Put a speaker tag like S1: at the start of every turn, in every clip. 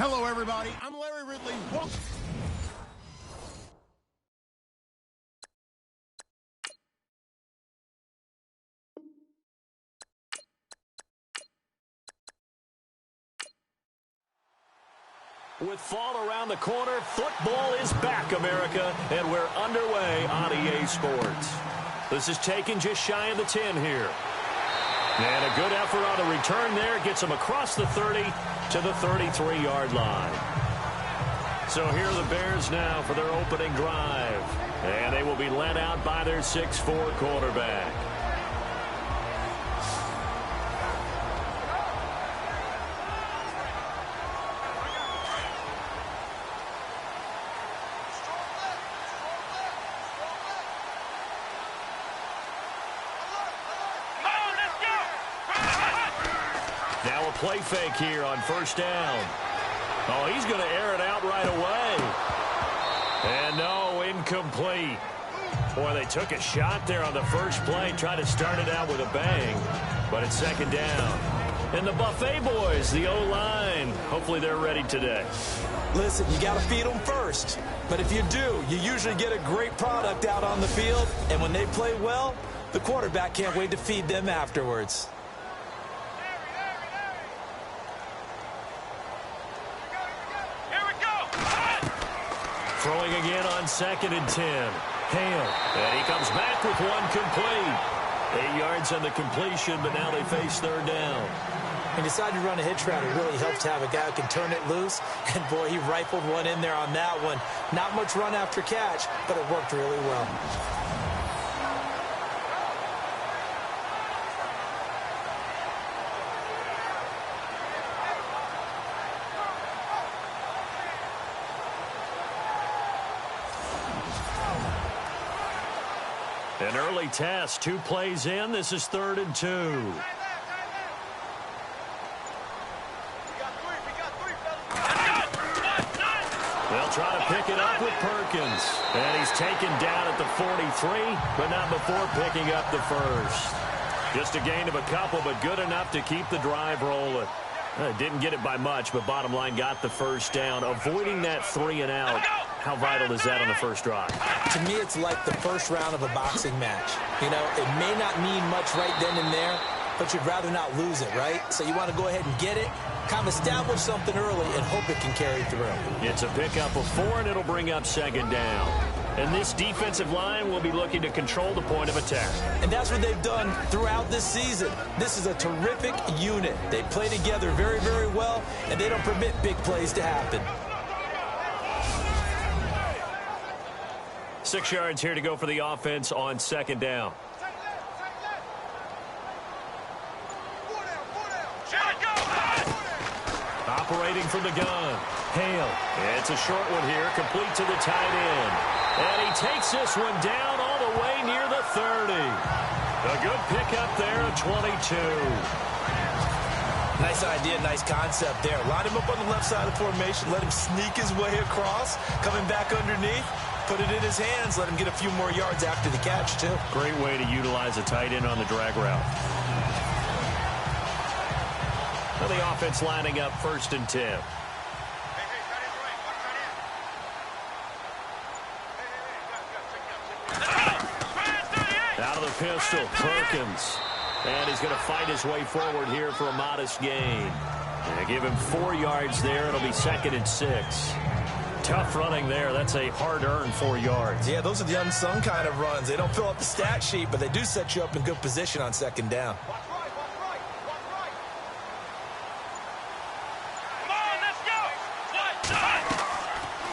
S1: Hello, everybody. I'm Larry Ridley.
S2: With fall around the corner, football is back, America, and we're underway on EA Sports. This is taken just shy of the 10 here. And a good effort on the return there gets them across the 30 to the 33-yard line. So here are the Bears now for their opening drive. And they will be led out by their 6'4" quarterback. Now a play fake here on first down. Oh, he's going to air it out right away. And no, incomplete. Boy, they took a shot there on the first play, tried to start it out with a bang, but it's second down. And the Buffet boys, the O-line, hopefully they're ready today.
S3: Listen, you got to feed them first. But if you do, you usually get a great product out on the field. And when they play well, the quarterback can't wait to feed them afterwards.
S2: Throwing again on 2nd and 10. Hale. And he comes back with one complete. 8 yards on the completion, but now they face third down.
S3: He decided to run a hitch route. It really helps to have a guy who can turn it loose. And, boy, he rifled one in there on that one. Not much run after catch, but it worked really well.
S2: An early test, 2 plays in. This is 3rd and 2. They'll try to pick it up with Perkins. And he's taken down at the 43, but not before picking up the first. Just a gain of a couple, but good enough to keep the drive rolling. Didn't get it by much, but bottom line got the first down. Avoiding that 3 and out. How vital is that on the first drive?
S3: To me, it's like the first round of a boxing match. You know, it may not mean much right then and there, but you'd rather not lose it, right? So you want to go ahead and get it, kind of establish something early, and hope it can carry through.
S2: It's a pickup of 4, and it'll bring up 2nd down. And this defensive line will be looking to control the point of attack.
S3: And that's what they've done throughout this season. This is a terrific unit. They play together very, very well, and they don't permit big plays to happen.
S2: 6 yards here to go for the offense on 2nd down. Operating from the gun. Hale. It's a short one here, complete to the tight end. And he takes this one down all the way near the 30. A good pickup there at 22.
S3: Nice idea, nice concept there. Line him up on the left side of the formation, let him sneak his way across, coming back underneath. Put it in his hands, let him get a few more yards after the catch, too.
S2: Great way to utilize a tight end on the drag route. Well, the offense lining up 1st and 10. Out of the pistol, Perkins. And he's going to fight his way forward here for a modest gain. And give him 4 yards there. It'll be 2nd and 6. Tough running there. That's a hard-earned 4 yards.
S3: Yeah, those are the unsung kind of runs. They don't fill up the stat sheet, but they do set you up in good position on 2nd down.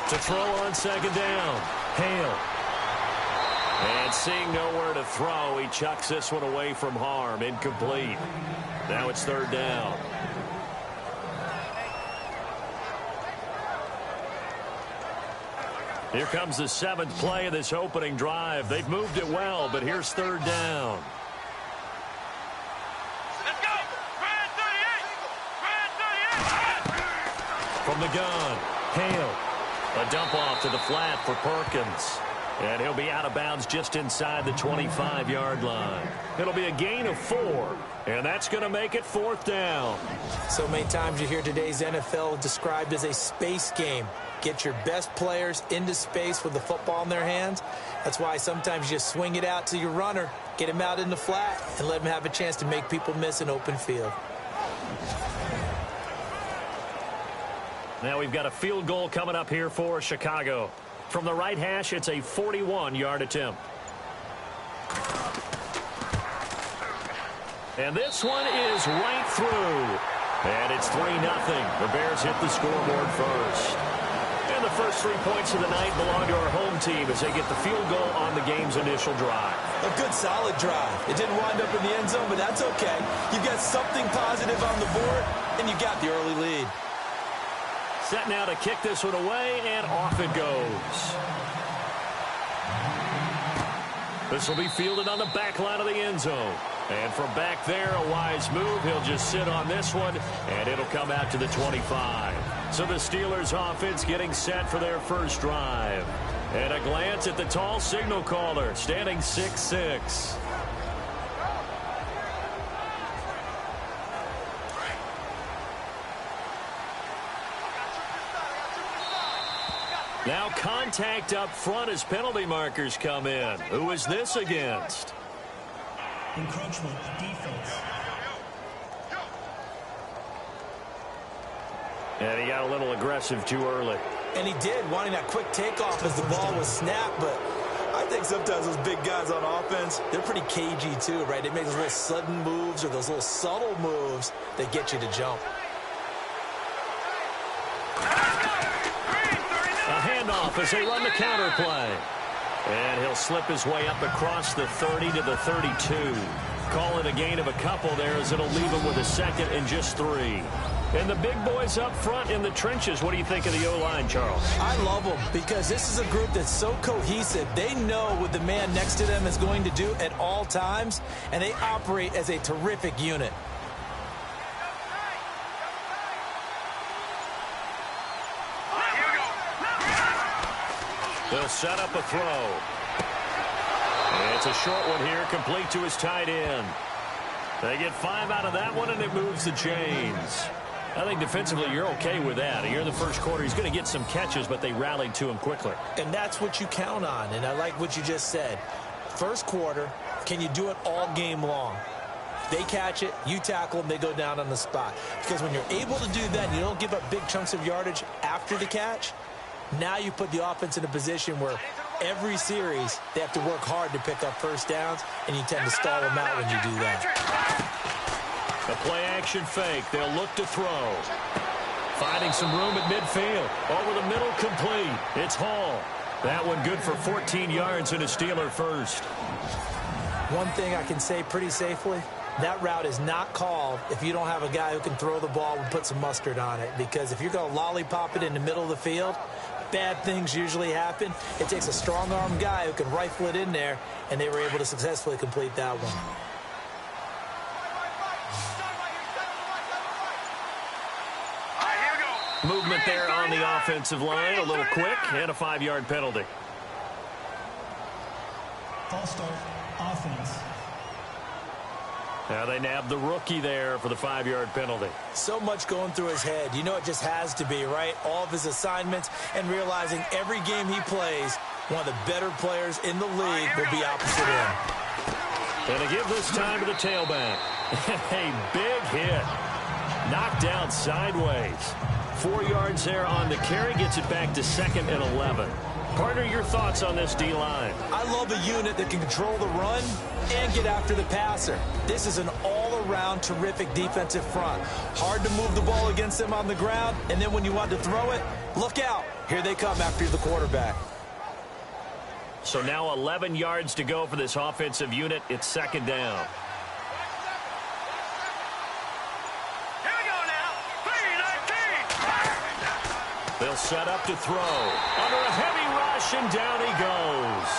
S2: To throw on 2nd down. Hale. And seeing nowhere to throw, he chucks this one away from harm. Incomplete. Now it's 3rd down. Here comes the 7th play of this opening drive. They've moved it well, but here's 3rd down.
S4: Let's go! Brad 38! Brad 38!
S2: From the gun, Hale. A dump off to the flat for Perkins. And he'll be out of bounds just inside the 25-yard line. It'll be a gain of 4, and that's going to make it 4th down.
S3: So many times you hear today's NFL described as a space game. Get your best players into space with the football in their hands. That's why sometimes you just swing it out to your runner, get him out in the flat, and let him have a chance to make people miss an open field.
S2: Now we've got a field goal coming up here for Chicago. From the right hash, it's a 41-yard attempt. And this one is right through. And it's 3-0. The Bears hit the scoreboard first. And the first 3 points of the night belong to our home team as they get the field goal on the game's initial drive.
S3: A good, solid drive. It didn't wind up in the end zone, but that's okay. You've got something positive on the board, and you got the early lead.
S2: Set now to kick this one away, and off it goes. This will be fielded on the back line of the end zone. And from back there, a wise move. He'll just sit on this one, and it'll come out to the 25. So the Steelers offense getting set for their first drive. And a glance at the tall signal caller, standing 6'6". Now contact up front as penalty markers come in. Who is this against?
S5: Encroachment defense.
S2: And he got a little aggressive too early.
S3: And he did, wanting that quick takeoff as the ball was snapped. But I think sometimes those big guys on offense, they're pretty cagey too, right? They make those little sudden moves or those little subtle moves that get you to jump.
S2: A handoff as they run the counter play. And he'll slip his way up across the 30 to the 32. Call it a gain of a couple there as it'll leave him with a second and just 3. And the big boys up front in the trenches. What do you think of the O-line, Charles?
S3: I love them because this is a group that's so cohesive. They know what the man next to them is going to do at all times, and they operate as a terrific unit.
S2: They'll set up a throw. And it's a short one here, complete to his tight end. They get 5 out of that one, and it moves the chains. I think defensively you're okay with that. Here in the first quarter, he's going to get some catches, but they rallied to him quickly.
S3: And that's what you count on, and I like what you just said. First quarter, can you do it all game long? They catch it, you tackle them, they go down on the spot. Because when you're able to do that and you don't give up big chunks of yardage after the catch, now you put the offense in a position where every series they have to work hard to pick up first downs, and you tend to stall them out when you do that.
S2: A play-action fake. They'll look to throw. Finding some room at midfield. Over the middle, complete. It's Hall. That one good for 14 yards and a Steeler first.
S3: One thing I can say pretty safely, that route is not called if you don't have a guy who can throw the ball and put some mustard on it. Because if you're going to lollipop it in the middle of the field, bad things usually happen. It takes a strong-arm guy who can rifle it in there, and they were able to successfully complete that one.
S2: Movement there on the offensive line, a little quick, and a 5-yard penalty.
S5: False start, offense.
S2: Now they nabbed the rookie there for the 5-yard penalty.
S3: So much going through his head. You know it just has to be, right? All of his assignments and realizing every game he plays, one of the better players in the league will be opposite him.
S2: And to give this time to the tailback. A big hit. Knocked down sideways. 4 yards there on the carry, gets it back to 2nd and 11. Partner, your thoughts on this D-line?
S3: I love a unit that can control the run and get after the passer. This is an all-around terrific defensive front. Hard to move the ball against them on the ground, and then when you want to throw it, look out. Here they come after the quarterback.
S2: So now 11 yards to go for this offensive unit. It's 2nd down. They'll set up to throw. Under a heavy rush, and down he goes.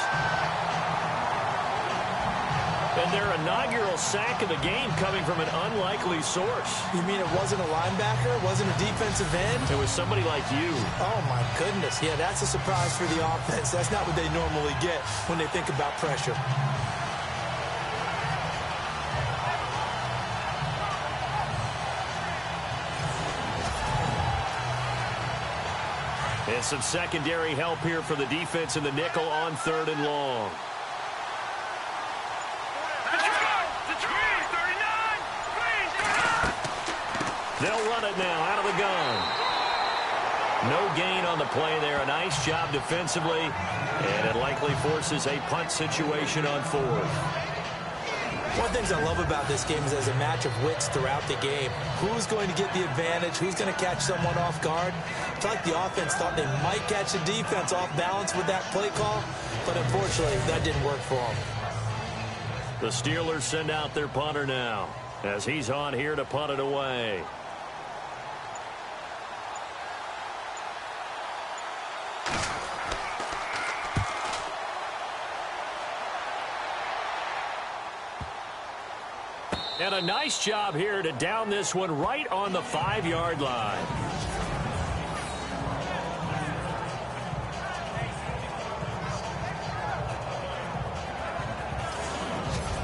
S2: And their inaugural sack of the game coming from an unlikely source.
S3: You mean it wasn't a linebacker? It wasn't a defensive end?
S2: It was somebody like you.
S3: Oh, my goodness. Yeah, that's a surprise for the offense. That's not what they normally get when they think about pressure.
S2: And some secondary help here for the defense in the nickel on 3rd and long. They'll run it now out of the gun. No gain on the play there. A nice job defensively. And it likely forces a punt situation on 4th.
S3: One of the things I love about this game is there's a match of wits throughout the game. Who's going to get the advantage? Who's going to catch someone off guard? I feel like the offense thought they might catch the defense off balance with that play call, but unfortunately, that didn't work for them.
S2: The Steelers send out their punter now as he's on here to punt it away. And a nice job here to down this one right on the 5-yard line.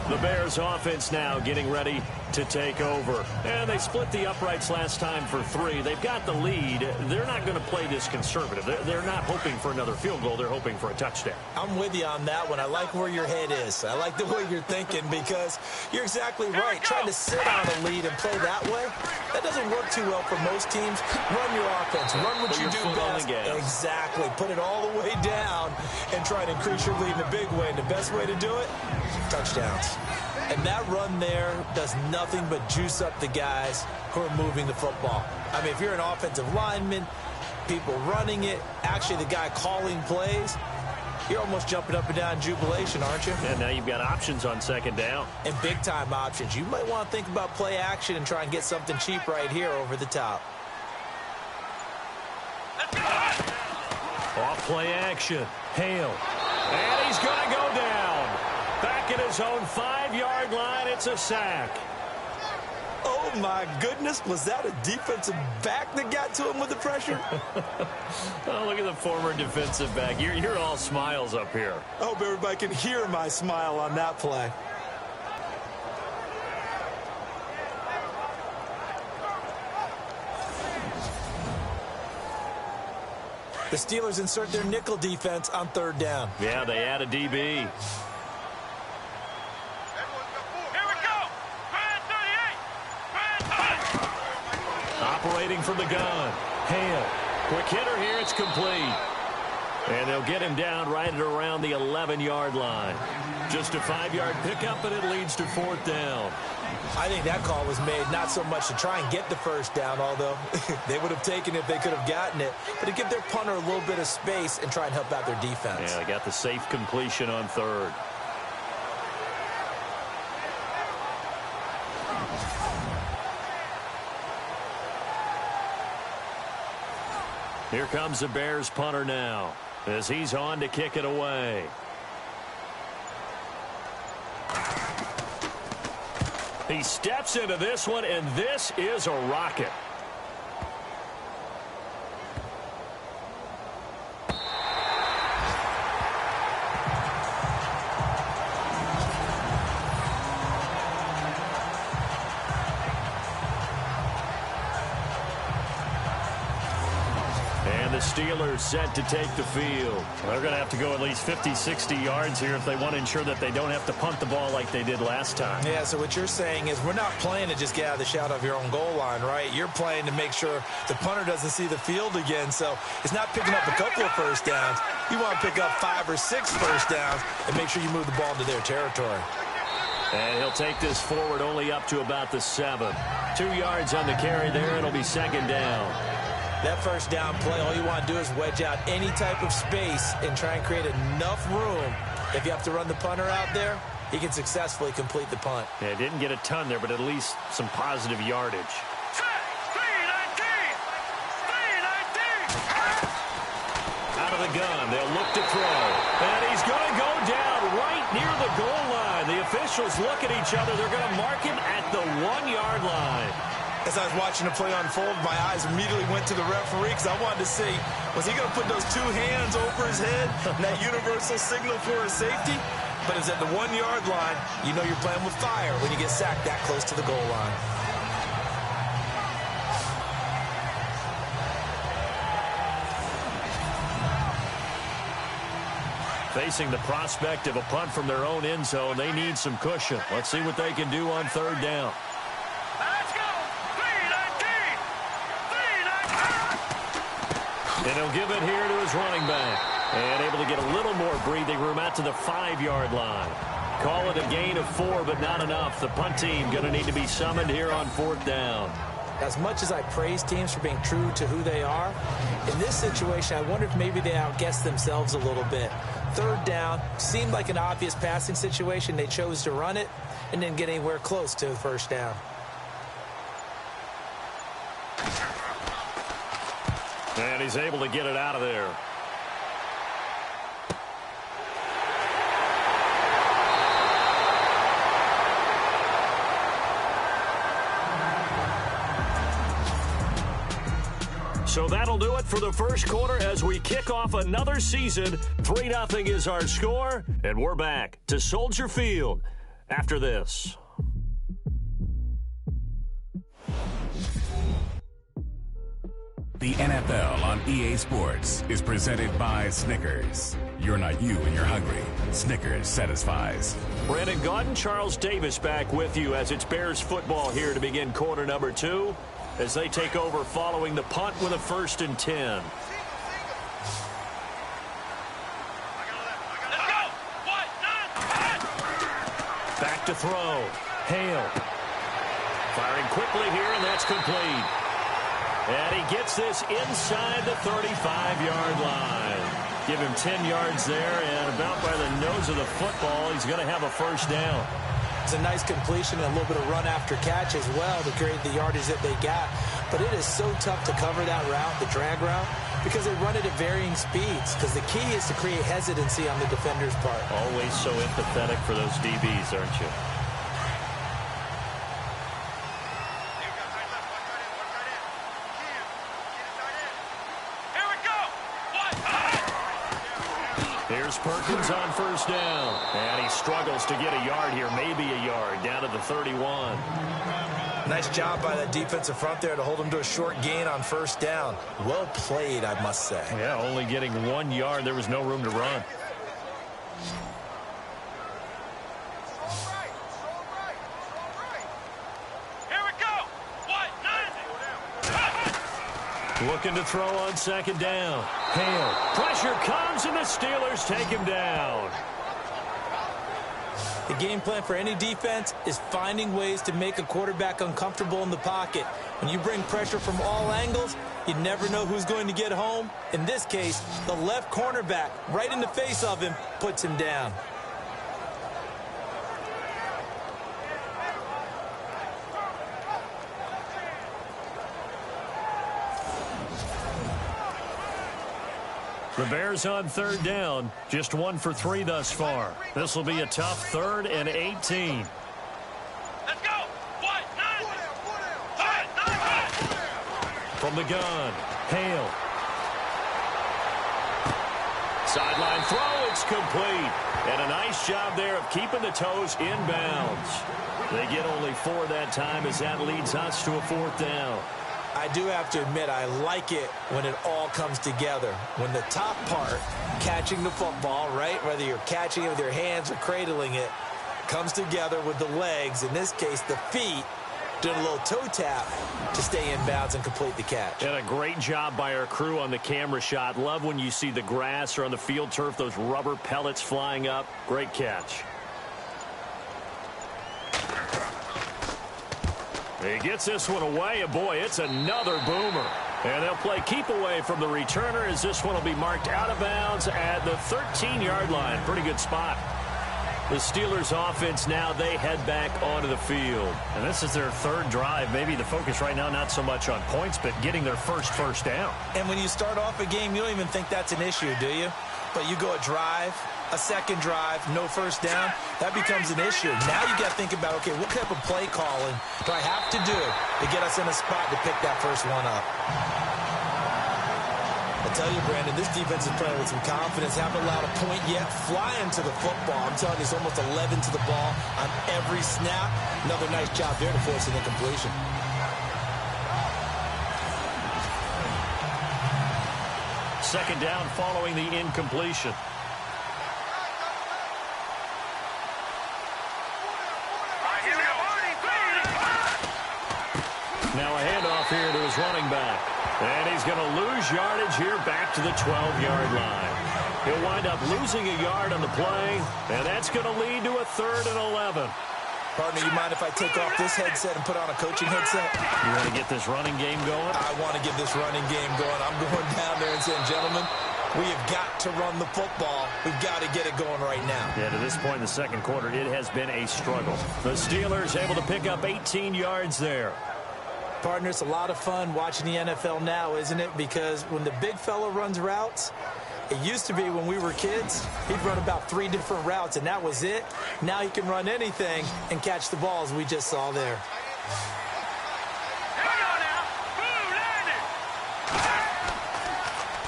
S2: The Bears offense now getting ready to take over. And they split the uprights last time for 3. They've got the lead. They're not going to play this conservative. They're not hoping for another field goal. They're hoping for a touchdown.
S3: I'm with you on that one. I like where your head is. I like the way you're thinking because you're exactly right. Trying to sit on a lead and play that way, that doesn't work too well for most teams. Run your offense. Run what you do best. Exactly. Put it all the way down and try to increase your lead in a big way. And the best way to do it, touchdowns. And that run there does nothing but juice up the guys who are moving the football. I mean, if you're an offensive lineman, people running it, actually the guy calling plays, you're almost jumping up and down in jubilation, aren't you?
S2: And now you've got options on 2nd down.
S3: And big-time options. You might want to think about play action and try and get something cheap right here over the top.
S2: Off play action. Hale. And he's going to go down. Back at his own 5-yard line, it's a sack.
S3: Oh, my goodness. Was that a defensive back that got to him with the pressure?
S2: Oh, look at the former defensive back. You're all smiles up here.
S3: I hope everybody can hear my smile on that play. The Steelers insert their nickel defense on 3rd down.
S2: Yeah, they add a DB. Operating from the gun. Hale. Quick hitter here. It's complete. And they'll get him down right at around the 11-yard line. Just a 5-yard pickup, and it leads to 4th down.
S3: I think that call was made not so much to try and get the 1st down, although they would have taken it if they could have gotten it, but to give their punter a little bit of space and try and help out their defense.
S2: Yeah, they got the safe completion on 3rd. Here comes the Bears punter now as he's on to kick it away. He steps into this one, and this is a rocket. The Steelers set to take the field. They're going to have to go at least 50, 60 yards here if they want to ensure that they don't have to punt the ball like they did last time.
S3: Yeah, so what you're saying is we're not playing to just get out of the shadow of your own goal line, right? You're playing to make sure the punter doesn't see the field again. So it's not picking up a couple of 1st downs. You want to pick up 5 or 6 1st downs and make sure you move the ball into their territory.
S2: And he'll take this forward only up to about the 7. 2 yards on the carry there. It'll be 2nd down.
S3: That 1st down play, all you want to do is wedge out any type of space and try and create enough room. If you have to run the punter out there, he can successfully complete the punt.
S2: Yeah, didn't get a ton there, but at least some positive yardage. Out of the gun. They'll look to throw. And he's going to go down right near the goal line. The officials look at each other. They're going to mark him at the 1-yard line.
S3: As I was watching the play unfold, my eyes immediately went to the referee because I wanted to see, was he going to put those 2 hands over his head and that universal signal for his safety? But it's at the 1-yard line. You know you're playing with fire when you get sacked that close to the goal line.
S2: Facing the prospect of a punt from their own end zone, they need some cushion. Let's see what they can do on 3rd down.
S4: Let's go. 3-19.
S2: And he'll give it here to his running back. And able to get a little more breathing room out to the 5-yard line. Call it a gain of 4, but not enough. The punt team going to need to be summoned here on 4th down.
S3: As much as I praise teams for being true to who they are, in this situation, I wonder if maybe they outguessed themselves a little bit. 3rd down seemed like an obvious passing situation. They chose to run it and didn't get anywhere close to the 1st down.
S2: And he's able to get it out of there. So that'll do it for the first quarter as we kick off another season. 3-0 is our score, and we're back to Soldier Field after this.
S6: The NFL on EA Sports is presented by Snickers. You're not you when you're hungry. Snickers satisfies.
S2: Brandon Gaudin, Charles Davis back with you as it's Bears football here to begin quarter number 2 as they take over following the punt with a 1st and 10. Back to throw. Hale. Firing quickly here, and that's complete. And he gets this inside the 35-yard line. Give him 10 yards there, and about by the nose of the football, he's going to have a 1st down.
S3: It's a nice completion and a little bit of run after catch as well to create the yardage that they got. But it is so tough to cover that route, the drag route, because they run it at varying speeds. Because the key is to create hesitancy on the defender's part.
S2: Always so empathetic for those DBs, aren't you? Here's Perkins on 1st down. And he struggles to get a yard here, maybe a yard, down to the 31.
S3: Nice job by that defensive front there to hold him to a short gain on 1st down. Well played, I must say.
S2: Yeah, only getting 1 yard. There was no room to run.
S4: Here we go.
S2: Looking to throw on 2nd down. Hale. Pressure comes, and the Steelers take him down.
S3: The game plan for any defense is finding ways to make a quarterback uncomfortable in the pocket. When you bring pressure from all angles, you never know who's going to get home. In this case, the left cornerback, right in the face of him, puts him down.
S2: The Bears on 3rd down, just 1 for 3 thus far. This will be a tough 3rd and 18.
S4: Let's go.
S2: From the gun, Hale. Sideline throw, it's complete. And a nice job there of keeping the toes inbounds. They get only 4 that time as that leads us to a 4th down.
S3: I do have to admit, I like it when it all comes together. When the top part, catching the football, right, whether you're catching it with your hands or cradling it, comes together with the legs, in this case the feet, doing a little toe tap to stay in bounds and complete the catch.
S2: And a great job by our crew on the camera shot. Love when you see the grass or on the field turf, those rubber pellets flying up. Great catch. He gets this one away, and boy, it's another boomer. And they'll play keep away from the returner as this one will be marked out of bounds at the 13-yard line. Pretty good spot. The Steelers offense now, they head back onto the field.
S7: And this is their third drive. Maybe the focus right now not so much on points, but getting their first down.
S3: And when you start off a game, you don't even think that's an issue, do you? But you go a drive, a second drive, no first down, that becomes an issue. Now you got to think about, okay, what type of play calling do I have to do to get us in a spot to pick that first one up? I tell you, Brandon, this defense is playing with some confidence. Haven't allowed a point yet. Flying to the football. I'm telling you, it's almost 11 to the ball on every snap. Another nice job there to force an incompletion.
S2: Second down following the incompletion. Now a handoff here to his running back. And he's going to lose yardage here back to the 12-yard line. He'll wind up losing a yard on the play, and that's going to lead to a 3rd and 11.
S3: Partner, you mind if I take off this headset and put on a coaching headset?
S2: You want to get this running game going?
S3: I want to get this running game going. I'm going down there and saying, gentlemen, we have got to run the football. We've got to get it going right now.
S2: Yeah, to this point in the second quarter, it has been a struggle. The Steelers able to pick up 18 yards there.
S3: Partner, it's a lot of fun watching the NFL now, isn't it? Because when the big fella runs routes, it used to be when we were kids, he'd run about 3 different routes, and that was it. Now he can run anything and catch the balls we just saw there.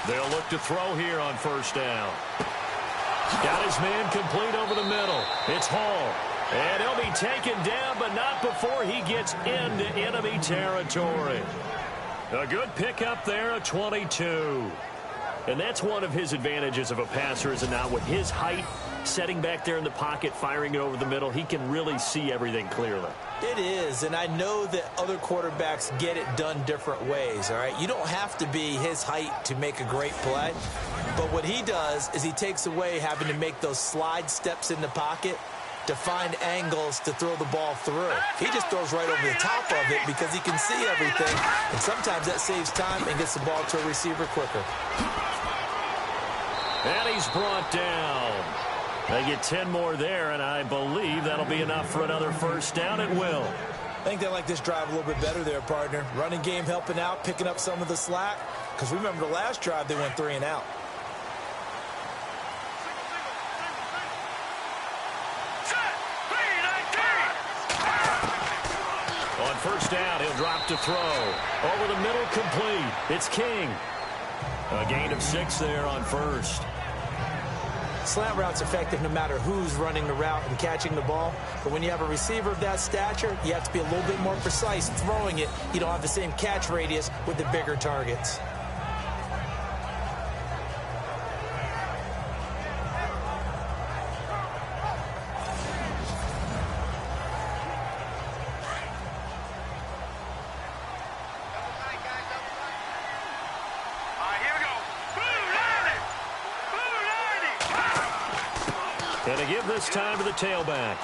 S2: They'll look to throw here on first down. Got his man complete over the middle. It's Hall. And he'll be taken down, but not before he gets into enemy territory. A good pickup there, a 22. And that's one of his advantages of a passer, is it not? With his height, setting back there in the pocket, firing it over the middle, he can really see everything clearly.
S3: It is, and I know that other quarterbacks get it done different ways, all right? You don't have to be his height to make a great play. But what he does is he takes away having to make those slide steps in the pocket to find angles to throw the ball through. He just throws right over the top of it because he can see everything, and sometimes that saves time and gets the ball to a receiver quicker.
S2: And he's brought down. They get 10 more there, and I believe that'll be enough for another first down. It will.
S3: I think they like this drive a little bit better there, partner. Running game helping out, picking up some of the slack. Because remember the last drive, they went 3 and out.
S2: On first down, he'll drop to throw. Over the middle, complete. It's King. A gain of 6 there on first.
S3: Slant route's effective no matter who's running the route and catching the ball. But when you have a receiver of that stature, you have to be a little bit more precise throwing it. You don't have the same catch radius with the bigger targets.
S2: And to give this time to the tailback.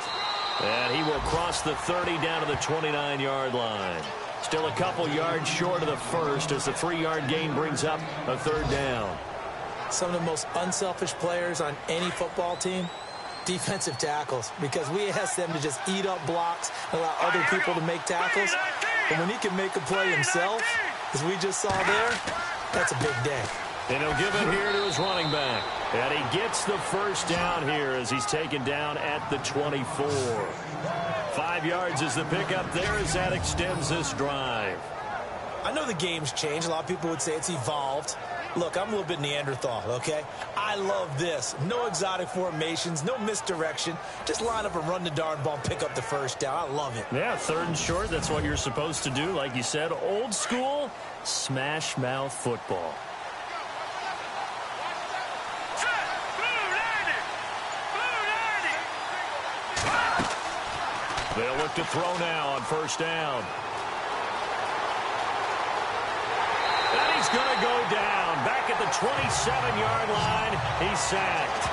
S2: And he will cross the 30 down to the 29-yard line. Still a couple yards short of the first as the 3-yard gain brings up a 3rd down.
S3: Some of the most unselfish players on any football team, defensive tackles, because we ask them to just eat up blocks and allow other people to make tackles. But when he can make a play himself, as we just saw there, that's a big day.
S2: And he'll give it here to his running back. And he gets the first down here as he's taken down at the 24. 5 yards is the pickup there as that extends this drive.
S3: I know the game's changed. A lot of people would say it's evolved. Look, I'm a little bit Neanderthal, okay? I love this. No exotic formations, no misdirection. Just line up and run the darn ball, pick up the first down. I love it.
S2: Yeah, 3rd and short, that's what you're supposed to do. Like you said, old school, smash mouth football. They'll look to throw now on first down. And he's going to go down. Back at the 27-yard line, he's sacked.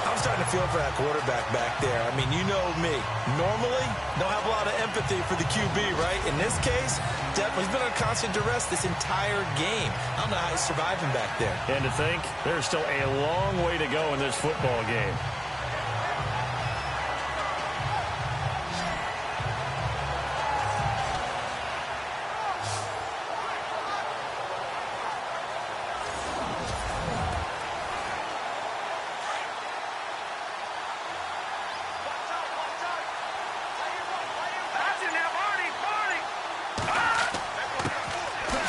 S3: I'm starting to feel for that quarterback back there. I mean, you know me. Normally, don't have a lot of empathy for the QB, right? In this case, definitely he's been under constant duress this entire game. I don't know how he's surviving back there.
S2: And to think, there's still a long way to go in this football game.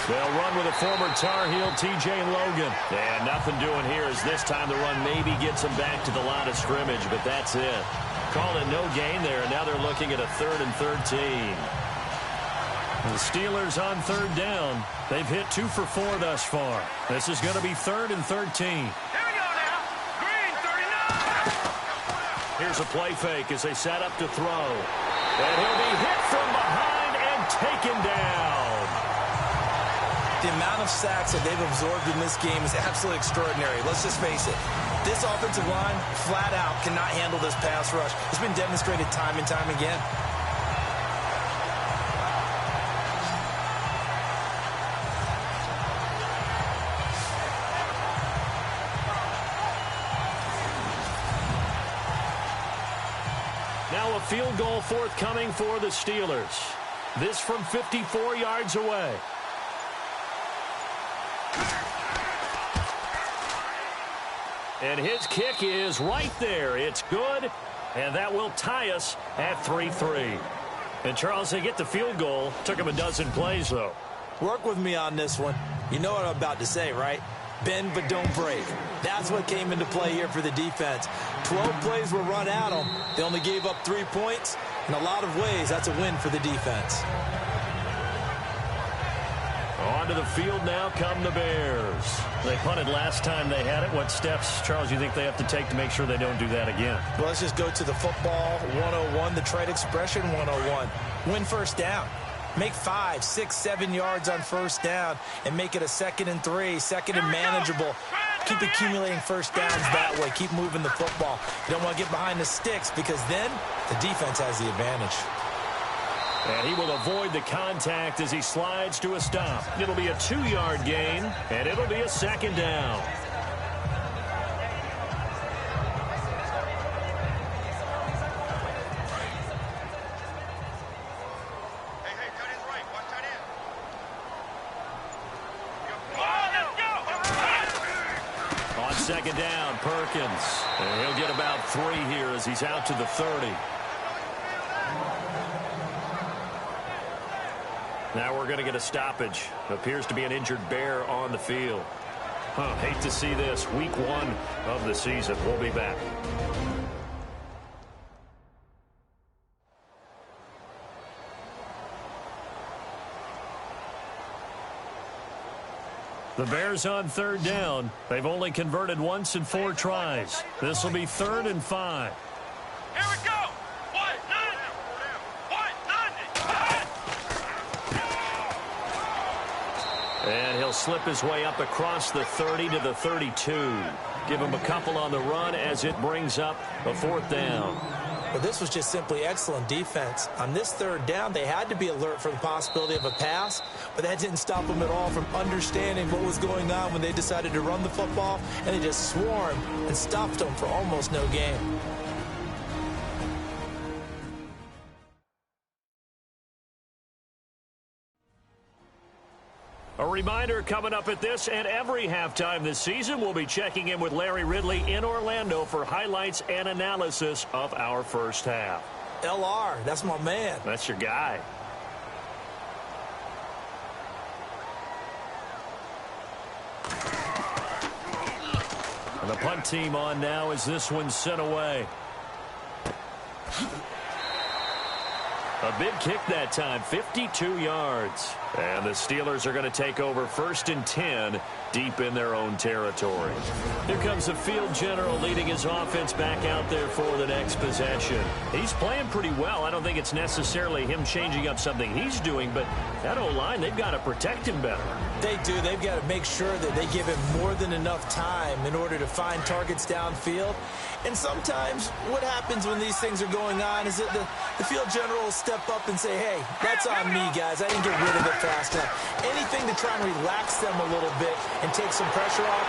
S2: They'll run with a former Tar Heel, T.J. Logan. And nothing doing here as this time the run maybe gets them back to the line of scrimmage, but that's it. Call it no gain there, and now they're looking at a 3rd and 13. The Steelers on 3rd down. They've hit 2 for 4 thus far. This is going to be 3rd and 13.
S4: Here we go now. Green, 39.
S2: Here's a play fake as they set up to throw. And he'll be hit from behind and taken down.
S3: The amount of sacks that they've absorbed in this game is absolutely extraordinary. Let's just face it. This offensive line, flat out, cannot handle this pass rush. It's been demonstrated time and time again.
S2: Now a field goal forthcoming for the Steelers. This from 54 yards away. And his kick is right there. It's good, and that will tie us at 3-3. And, Charles, they get the field goal. Took him a dozen plays, though.
S3: Work with me on this one. You know what I'm about to say, right? Bend but don't break. That's what came into play here for the defense. 12 plays were run at them. They only gave up 3 points. In a lot of ways, that's a win for the defense.
S2: Onto the field now come the Bears.
S7: They punted last time they had it. What steps, Charles, you think they have to take to make sure they don't do that again?
S3: Well, let's just go to the football 101, the trade expression 101. Win first down. Make 5, 6, 7 yards on first down and make it a 2nd and 3, 2nd and manageable. Keep accumulating first downs that way. Keep moving the football. You don't want to get behind the sticks because then the defense has the advantage.
S2: And he will avoid the contact as he slides to a stop. It'll be a 2-yard gain, and it'll be a 2nd down.
S4: Hey, tight end's right. Watch tight end.
S2: On 2nd down, Perkins. And he'll get about 3 here as he's out to the 30. Now we're going to get a stoppage. Appears to be an injured Bear on the field. Hate to see this. Week 1 of the season. We'll be back. The Bears on 3rd down. They've only converted once in 4 tries. This will be 3rd and 5.
S4: Here we go. 190. 190.
S2: And he'll slip his way up across the 30 to the 32. Give him a couple on the run as it brings up a 4th down.
S3: Well, this was just simply excellent defense. On this 3rd down, they had to be alert for the possibility of a pass, but that didn't stop them at all from understanding what was going on when they decided to run the football, and they just swarmed and stopped them for almost no gain.
S2: A reminder coming up at this and every halftime this season, we'll be checking in with Larry Ridley in Orlando for highlights and analysis of our first half.
S3: LR, that's my man.
S2: That's your guy. And the punt team on now as this one's sent away. A big kick that time, 52 yards. And the Steelers are going to take over 1st and 10 deep in their own territory. Here comes the field general leading his offense back out there for the next possession. He's playing pretty well. I don't think it's necessarily him changing up something he's doing, but that O-line, they've got to protect him better.
S3: They do. They've got to make sure that they give him more than enough time in order to find targets downfield. And sometimes what happens when these things are going on is that the field general will step up and say, hey, that's on me, guys. I didn't get rid of it fast enough. Anything to try and relax them a little bit and take some pressure off.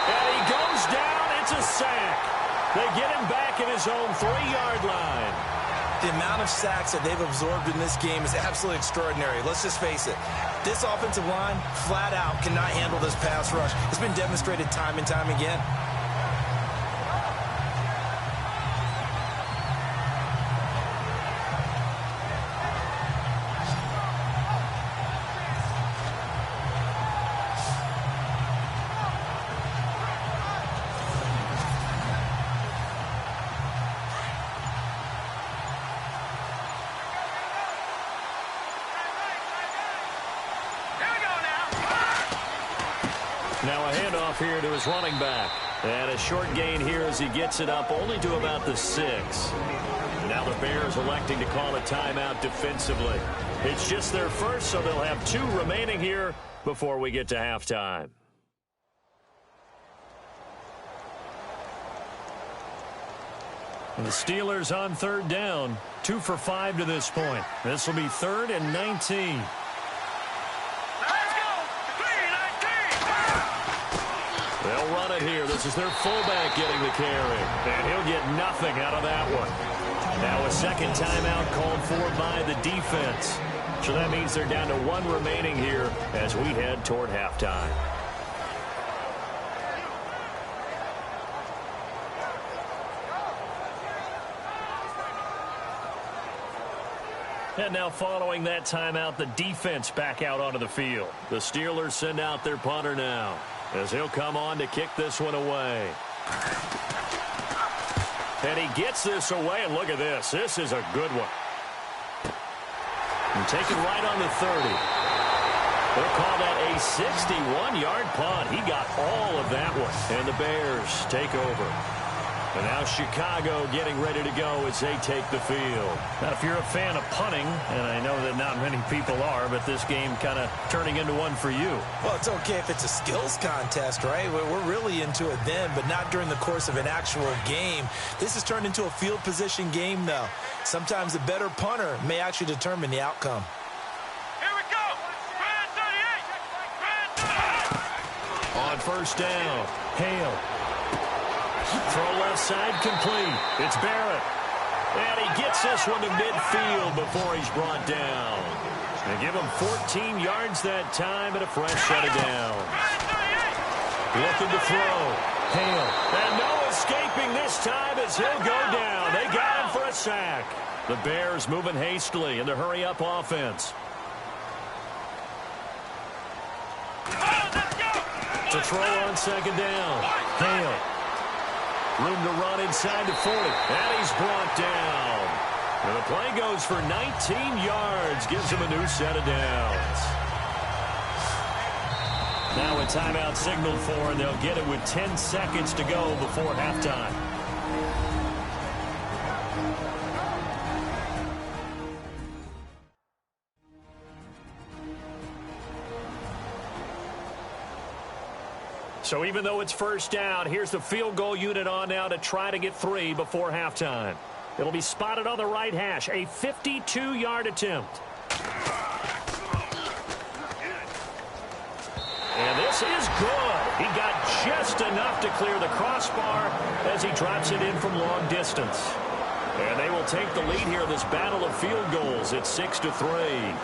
S2: And he goes down. It's a sack. They get him back at his own 3-yard line.
S3: The amount of sacks that they've absorbed in this game is absolutely extraordinary. Let's just face it. This offensive line, flat out, cannot handle this pass rush. It's been demonstrated time and time again.
S2: Now a handoff here to his running back. And a short gain here as he gets it up only to about the 6. Now the Bears electing to call a timeout defensively. It's just their first, so they'll have 2 remaining here before we get to halftime. And the Steelers on 3rd down. 2 for 5 to this point. This will be 3rd and 19. They'll run it here. This is their fullback getting the carry. And he'll get nothing out of that one. Now a second timeout called for by the defense. So that means they're down to 1 remaining here as we head toward halftime. And now following that timeout, the defense back out onto the field. The Steelers send out their punter now as he'll come on to kick this one away. And he gets this away, and look at this. This is a good one. And take it right on the 30. They'll call that a 61-yard punt. He got all of that one. And the Bears take over. And now Chicago getting ready to go as they take the field.
S7: Now, if you're a fan of punting, and I know that not many people are, but this game kind of turning into one for you.
S3: Well, it's okay if it's a skills contest, right? We're really into it then, but not during the course of an actual game. This has turned into a field position game, though. Sometimes the better punter may actually determine the outcome.
S4: Here we go. Brand 38.
S2: On first down, Hale. Throw left side complete. It's Barrett. And he gets this one to midfield before he's brought down. They give him 14 yards that time and a fresh set of downs. Looking to throw. Hale. And no escaping this time as he'll go down. They got him for a sack. The Bears moving hastily in the hurry-up offense. To throw on second down. Hale. Room to run inside the 40. And he's brought down. And the play goes for 19 yards. Gives him a new set of downs. Now a timeout signaled for, and they'll get it with 10 seconds to go before halftime. So even though it's first down, here's the field goal unit on now to try to get 3 before halftime. It'll be spotted on the right hash, a 52-yard attempt. And this is good. He got just enough to clear the crossbar as he drops it in from long distance. And they will take the lead here in this battle of field goals. It's 6-3.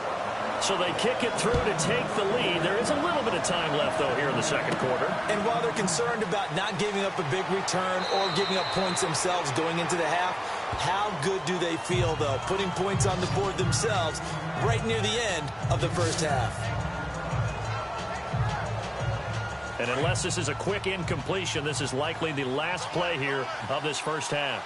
S2: So they kick it through to take the lead. There is a little bit of time left, though, here in the second quarter.
S3: And while they're concerned about not giving up a big return or giving up points themselves going into the half, how good do they feel, though, putting points on the board themselves right near the end of the first half?
S7: And unless this is a quick incompletion, this is likely the last play here of this first half.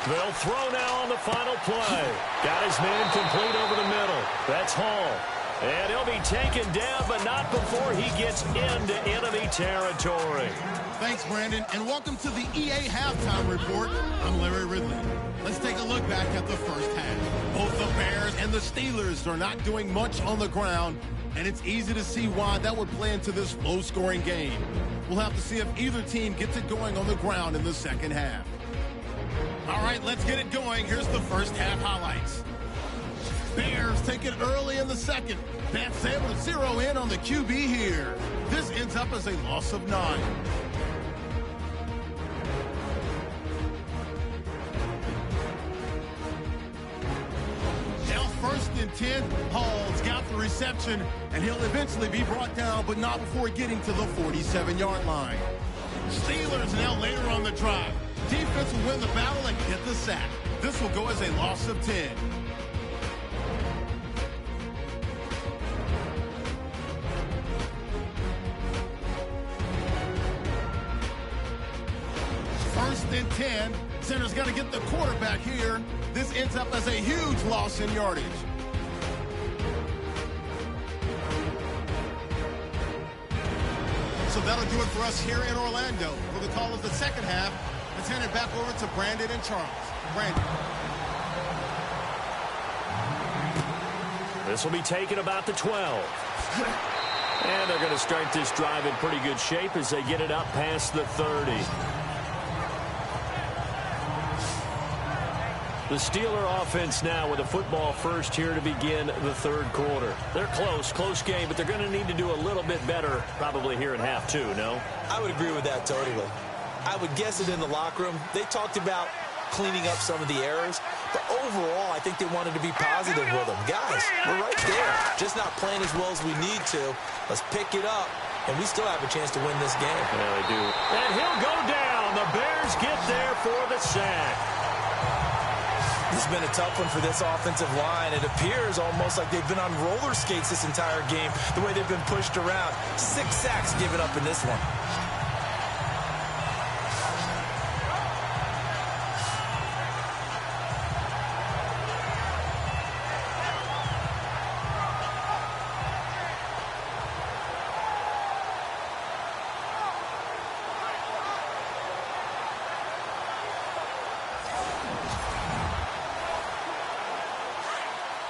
S7: They'll throw now on the final play. Got his man complete over the middle. That's Hall. And he'll be taken down, but not before he gets into enemy territory.
S1: Thanks, Brandon, and welcome to the EA Halftime Report. I'm Larry Ridley. Let's take a look back at the first half. Both the Bears and the Steelers are not doing much on the ground, and it's easy to see why that would play into this low-scoring game. We'll have to see if either team gets it going on the ground in the second half. All right, let's get it going. Here's the first half highlights. Bears take it early in the second. That's able to zero in on the QB here. This ends up as a loss of 9. Now first and 10, Hall's got the reception, and he'll eventually be brought down, but not before getting to the 47-yard line. Steelers now later on the drive. Defense will win the battle and get the sack. This will go as a loss of 10. First and 10. Center's got to get the quarterback here. This ends up as a huge loss in yardage. so that'll do it for us here in Orlando. For the call of the second half, let's hand it back over to Brandon and Charles. Brandon.
S2: This will be taken about the 12. And they're going to start this drive in pretty good shape as they get it up past the 30. The Steeler offense now with a football first here to begin the third quarter. They're close game, but they're going to need to do a little bit better probably here in half two, no?
S3: I would agree with that totally. I would guess it in the locker room. They talked about cleaning up some of the errors, but overall, I think they wanted to be positive with them. Guys, we're right there. Just not playing as well as we need to. Let's pick it up, and we still have a chance to win this game.
S2: Yeah, they do. And he'll go down. The Bears get there for the sack.
S3: This has been a tough one for this offensive line. It appears almost like they've been on roller skates this entire game, the way they've been pushed around. 6 sacks given up in this one.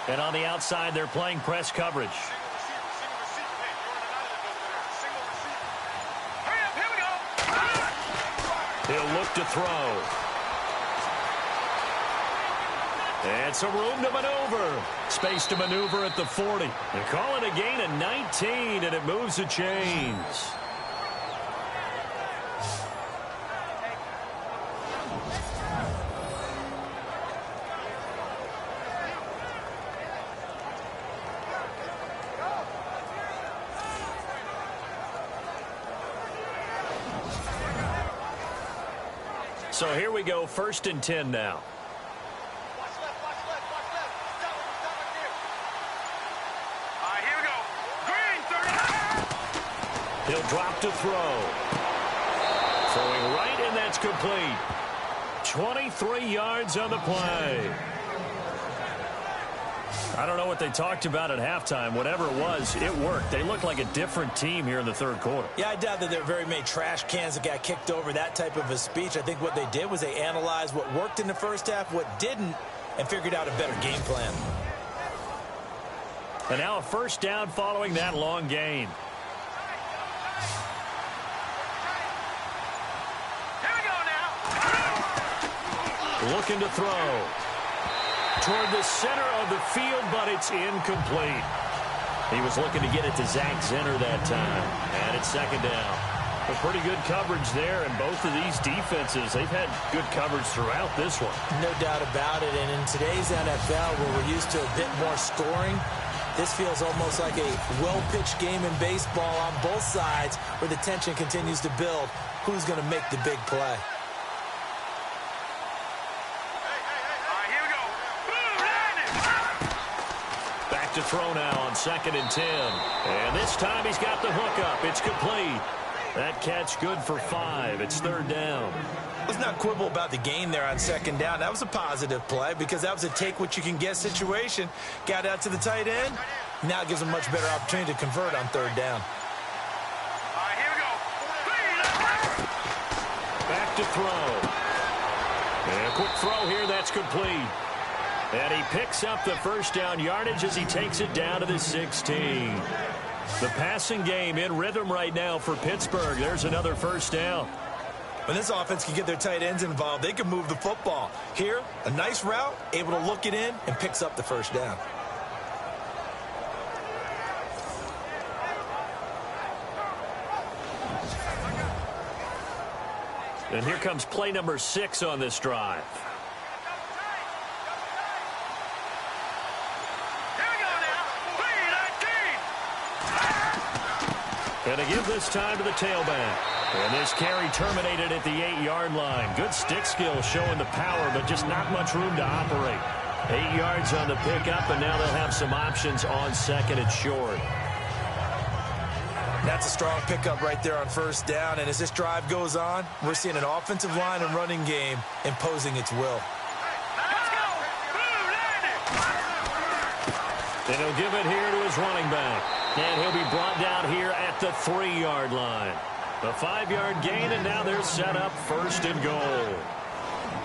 S2: And on the outside, they're playing press coverage. He'll look to throw. And some room to maneuver. Space to maneuver at the 40. They call it a gain of 19, and it moves the chains. So here we go, 1st and 10 now.
S4: Here we go. Green, 30.
S2: He'll drop to throw. Throwing right, and that's complete. 23 yards on the play. I don't know what they talked about at halftime. Whatever it was, it worked. They looked like a different team here in the third quarter.
S3: Yeah, I doubt that there were very many trash cans that got kicked over, that type of a speech. I think what they did was they analyzed what worked in the first half, what didn't, and figured out a better game plan.
S2: And now a first down following that long gain.
S4: Here we go now.
S2: Looking to throw. Toward the center of the field, but it's incomplete. He was looking to get it to Zach Zenner that time. And it's 2nd down. A pretty good coverage there, and both of these defenses, they've had good coverage throughout this one.
S3: No doubt about it. And in today's NFL, where we're used to a bit more scoring, this feels almost like a well-pitched game in baseball on both sides where the tension continues to build. Who's going to make the big play?
S2: To throw now on 2nd and 10. And this time he's got the hook up. It's complete. That catch good for 5. It's 3rd down.
S3: Let's not quibble about the gain there on 2nd down. That was a positive play because that was a take-what-you-can-get situation. Got out to the tight end. Now it gives them a much better opportunity to convert on 3rd down.
S4: Here we go.
S2: Back to throw. And a quick throw here. That's complete. And he picks up the first down yardage as he takes it down to the 16. The passing game in rhythm right now for Pittsburgh. There's another first down.
S3: When this offense can get their tight ends involved, they can move the football. Here, a nice route, able to look it in, and picks up the first down.
S2: And here comes play number 6 on this drive. And they give this time to the tailback. And this carry terminated at the 8-yard line. Good stick skill showing the power, but just not much room to operate. 8 yards on the pickup, and now they'll have some options on 2nd and short.
S3: That's a strong pickup right there on 1st down. And as this drive goes on, we're seeing an offensive line and running game imposing its will.
S4: Let's go.
S2: And he'll give it here to his running back. And he'll be brought down here at the 3-yard line. A 5-yard gain, and now they're set up 1st and goal.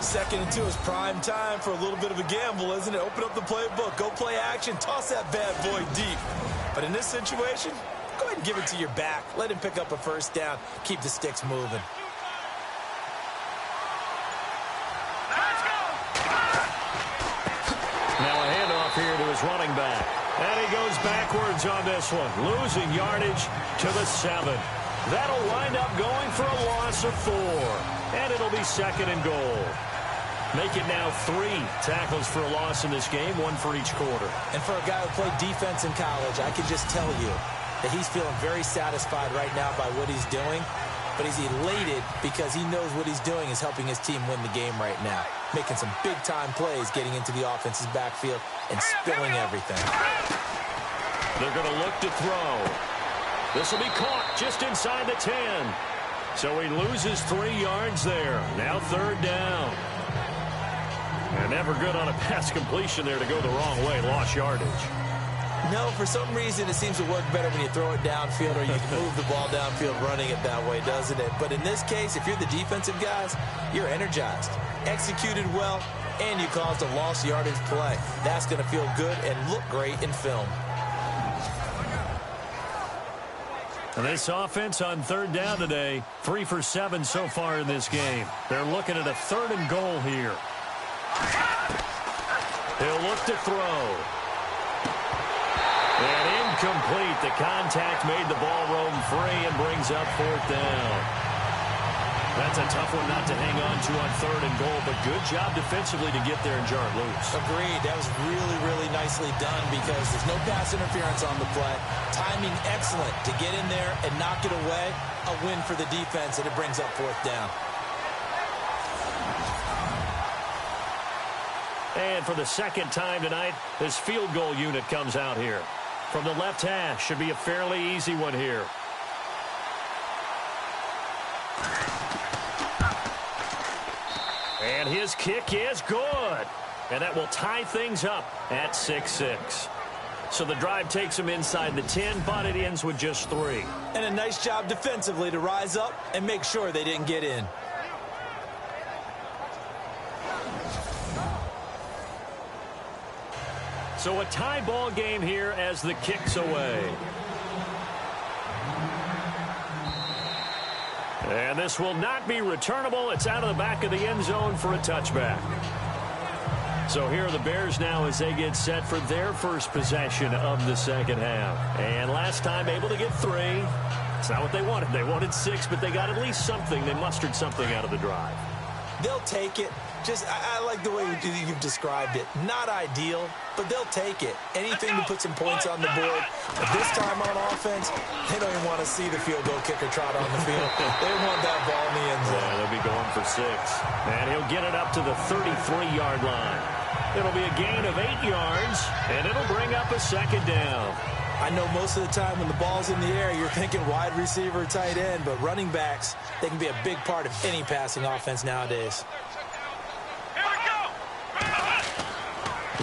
S3: 2nd and 2 is prime time for a little bit of a gamble, isn't it? Open up the playbook, go play action, toss that bad boy deep. But in this situation, go ahead and give it to your back. Let him pick up a 1st down. Keep the sticks moving.
S2: Now a handoff here to his running back. And he goes backwards on this one, losing yardage to the 7. That'll wind up going for a loss of 4. And it'll be 2nd and goal. Make it now 3 tackles for a loss in this game, 1 for each quarter.
S3: And for a guy who played defense in college, I can just tell you that he's feeling very satisfied right now by what he's doing. But he's elated because he knows what he's doing is helping his team win the game right now. Making some big-time plays, getting into the offense's backfield, and spilling everything.
S2: They're going to look to throw. This will be caught just inside the 10. So he loses 3 yards there. Now 3rd down. And never good on a pass completion there to go the wrong way. Lost yardage.
S3: No, for some reason it seems to work better when you throw it downfield or you can move the ball downfield running it that way, doesn't it? But in this case, if you're the defensive guys, you're energized, executed well, and you caused a lost yardage play. That's going to feel good and look great in film.
S2: And this offense on 3rd down today, 3 for 7 so far in this game. They're looking at a 3rd and goal here. He'll look to throw. And incomplete. The contact made the ball roam free and brings up 4th down. That's a tough one not to hang on to on 3rd and goal, but good job defensively to get there and jar it loose.
S3: Agreed. That was really, really nicely done because there's no pass interference on the play. Timing excellent to get in there and knock it away. A win for the defense, and it brings up 4th down.
S2: And for the 2nd time tonight, this field goal unit comes out here. From the left hash, should be a fairly easy one here. And his kick is good. And that will tie things up at 6-6. So the drive takes him inside the 10, but it ends with just 3.
S3: And a nice job defensively to rise up and make sure they didn't get in.
S2: So a tie ball game here as the kick's away. And this will not be returnable. It's out of the back of the end zone for a touchback. So here are the Bears now as they get set for their first possession of the 2nd half. And last time able to get 3. It's not what they wanted. They wanted 6, but they got at least something. They mustered something out of the drive.
S3: They'll take it. Just, I like the way you've described it. Not ideal, but they'll take it. Anything to put some points on the board. But this time on offense, they don't even want to see the field goal kicker trot on the field. They want that ball in the end zone.
S2: Yeah, they'll be going for 6. And he'll get it up to the 33-yard line. It'll be a gain of 8 yards, and it'll bring up a 2nd down.
S3: I know most of the time when the ball's in the air, you're thinking wide receiver, tight end, but running backs, they can be a big part of any passing offense nowadays.
S4: Here we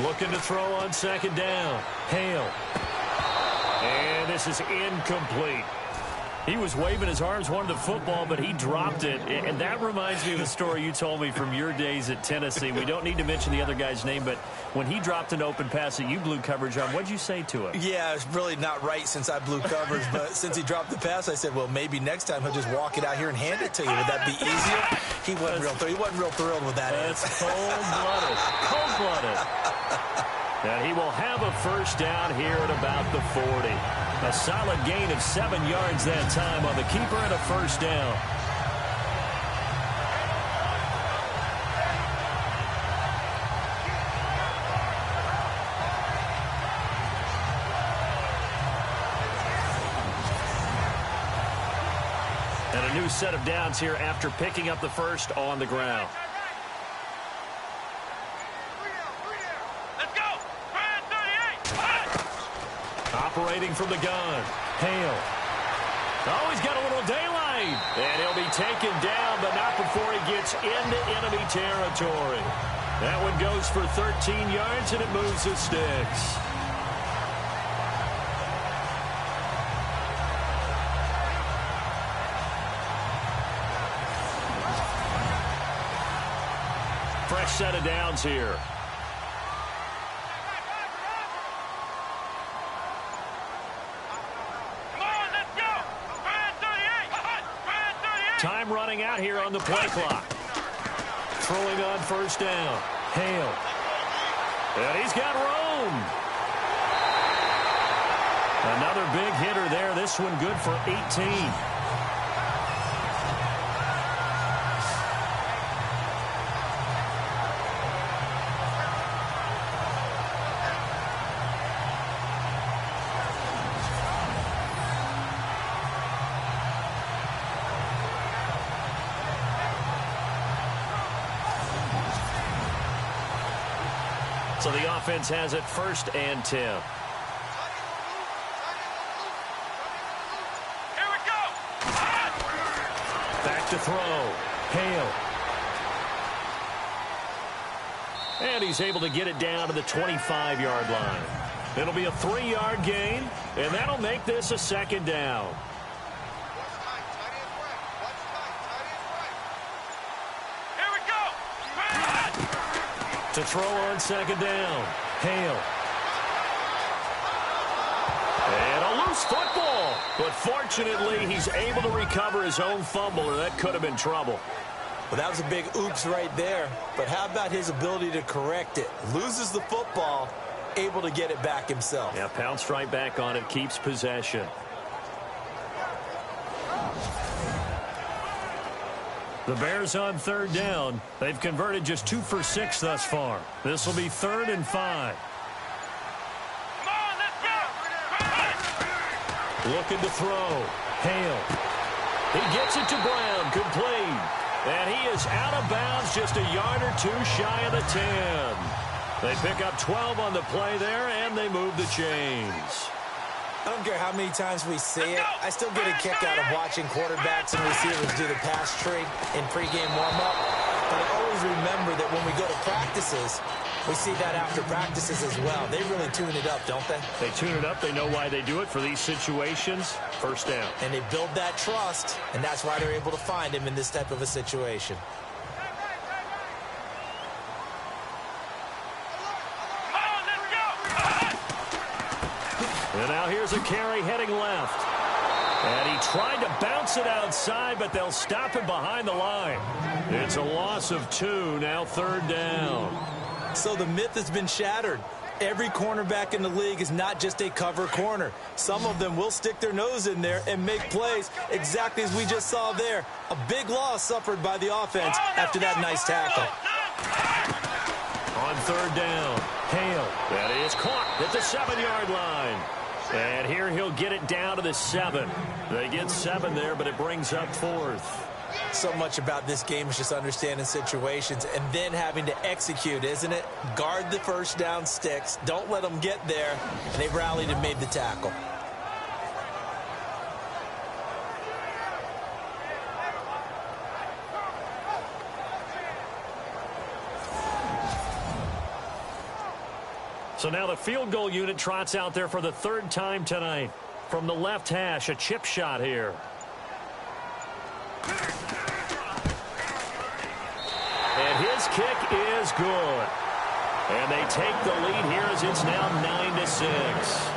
S4: go.
S2: Looking to throw on 2nd down. Hale. And this is incomplete. He was waving his arms, wanted the football, but he dropped it. And that reminds me of a story you told me from your days at Tennessee. We don't need to mention the other guy's name, but when he dropped an open pass that you blew coverage on, what did you say to him?
S3: Yeah, it's really not right since I blew coverage, but since he dropped the pass, I said, well, maybe next time he'll just walk it out here and hand it to you. Would that be easier? He wasn't real thrilled with that.
S2: That's cold-blooded. Cold-blooded. And he will have a 1st down here at about the 40. A solid gain of 7 yards that time on the keeper and a 1st down. And a new set of downs here after picking up the 1st on the ground. Operating from the gun. Hale. Oh, he's got a little daylight. And he'll be taken down, but not before he gets into enemy territory. That one goes for 13 yards, and it moves the sticks. set of downs here. Time running out here on the play clock. Throwing on first down. Hale. And he's got room. Another big hitter there. This one good for 18. So the offense has it 1st and 10.
S4: Here we go.
S2: Back to throw. Hale. And he's able to get it down to the 25-yard line. It'll be a 3-yard gain, and that'll make this a 2nd down. To throw on 2nd down. Hale. And a loose football. But fortunately, he's able to recover his own fumble, or that could have been trouble.
S3: Well, that was a big oops right there. But how about his ability to correct it? Loses the football, able to get it back himself.
S2: Yeah, pounced right back on it, keeps possession. The Bears on 3rd down. They've converted just 2 for 6 thus far. This will be 3rd and 5.
S4: Come on, let's go.
S2: Looking to throw. Hale. He gets it to Brown, complete. And he is out of bounds, just a yard or 2 shy of the 10. They pick up 12 on the play there, and they move the chains.
S3: I don't care how many times we see it. I still get a kick out of watching quarterbacks and receivers do the pass tree in pregame warm-up. But I always remember that when we go to practices, we see that after practices as well. They really tune it up, don't they?
S2: They tune it up. They know why they do it for these situations. 1st down.
S3: And they build that trust, and that's why they're able to find him in this type of a situation.
S2: And now here's a carry heading left. And he tried to bounce it outside, but they'll stop him behind the line. It's a loss of 2, now 3rd down.
S3: So the myth has been shattered. Every cornerback in the league is not just a cover corner. Some of them will stick their nose in there and make plays exactly as we just saw there. A big loss suffered by the offense after that nice tackle.
S2: On 3rd down, Hale. That is caught at the 7-yard line. And here he'll get it down to the 7. They get 7 there, but it brings up 4th.
S3: So much about this game is just understanding situations and then having to execute, isn't it? Guard the 1st down sticks. Don't let them get there. And they rallied and made the tackle.
S2: So now the field goal unit trots out there for the 3rd time tonight. From the left hash, a chip shot here. And his kick is good. And they take the lead here as it's now 9-6.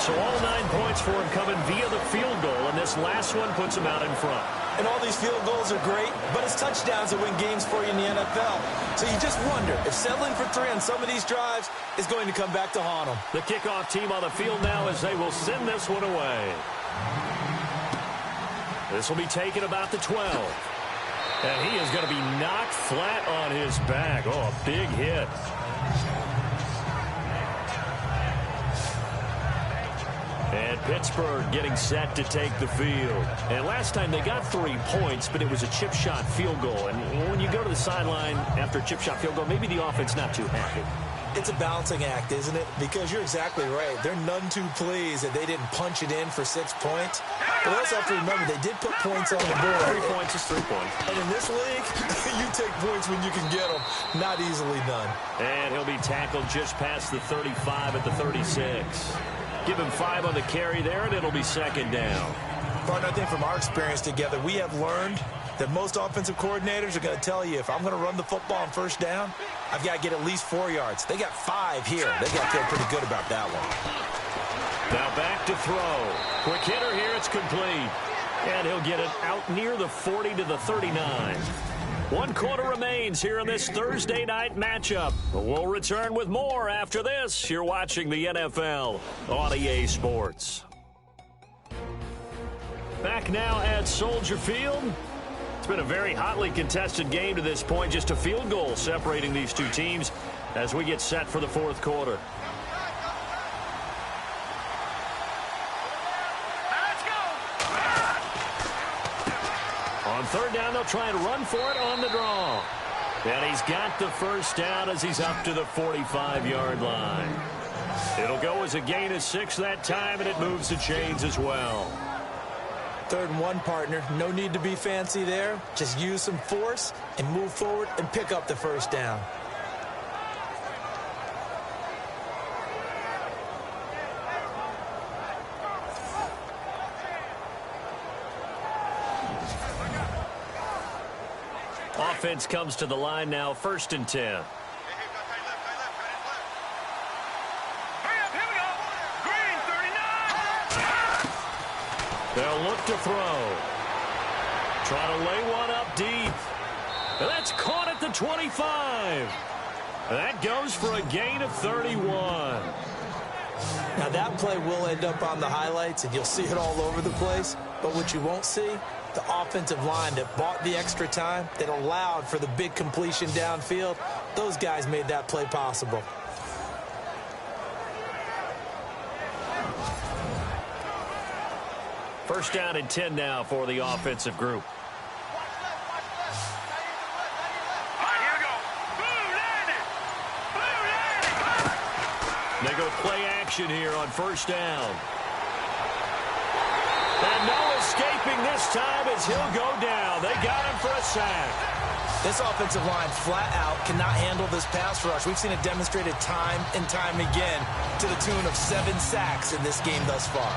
S2: So all 9 points for him coming via the field goal, and this last one puts him out in front.
S3: And all these field goals are great, but it's touchdowns that win games for you in the NFL. So you just wonder if settling for 3 on some of these drives is going to come back to haunt them.
S2: The kickoff team on the field now as they will send this one away. This will be taken about the 12. And he is going to be knocked flat on his back. Oh, a big hit. And Pittsburgh getting set to take the field. And last time they got 3 points, but it was a chip shot field goal. And when you go to the sideline after a chip shot field goal, maybe the offense not too happy.
S3: It's a balancing act, isn't it? Because you're exactly right. They're none too pleased that they didn't punch it in for 6 points. But also have to remember they did put points on the board.
S2: 3 points is 3 points.
S3: And in this league, you take points when you can get them. Not easily done.
S2: And he'll be tackled just past the 35 at the 36. Give him 5 on the carry there, and it'll be 2nd down.
S3: Partner, I think from our experience together, we have learned that most offensive coordinators are going to tell you, if I'm going to run the football on first down, I've got to get at least 4 yards. They got 5 here. They got to feel pretty good about that one.
S2: Now back to throw. Quick hitter here. It's complete. And he'll get it out near the 40 to the 39. 1 quarter remains here in this Thursday night matchup. We'll return with more after this. You're watching the NFL on EA Sports. Back now at Soldier Field. It's been a very hotly contested game to this point. Just a field goal separating these two teams as we get set for the 4th quarter. On 3rd down, they'll try and run for it on the draw. And he's got the first down as he's up to the 45-yard line. It'll go as a gain of 6 that time, and it moves the chains as well.
S3: 3rd and 1, partner. No need to be fancy there. Just use some force and move forward and pick up the first down.
S2: Offense comes to the line now, 1st and 10. They'll look to throw. Try to lay one up deep. That's caught at the 25. That goes for a gain of 31.
S3: Now that play will end up on the highlights, and you'll see it all over the place. But what you won't see, the offensive line that bought the extra time, that allowed for the big completion downfield, those guys made that play possible.
S2: First down and 10 now for the offensive group. They go play action here on 1st down. And no escaping this time as he'll go down. They got him for a sack.
S3: This offensive line flat out cannot handle this pass rush. We've seen it demonstrated time and time again to the tune of 7 sacks in this game thus far.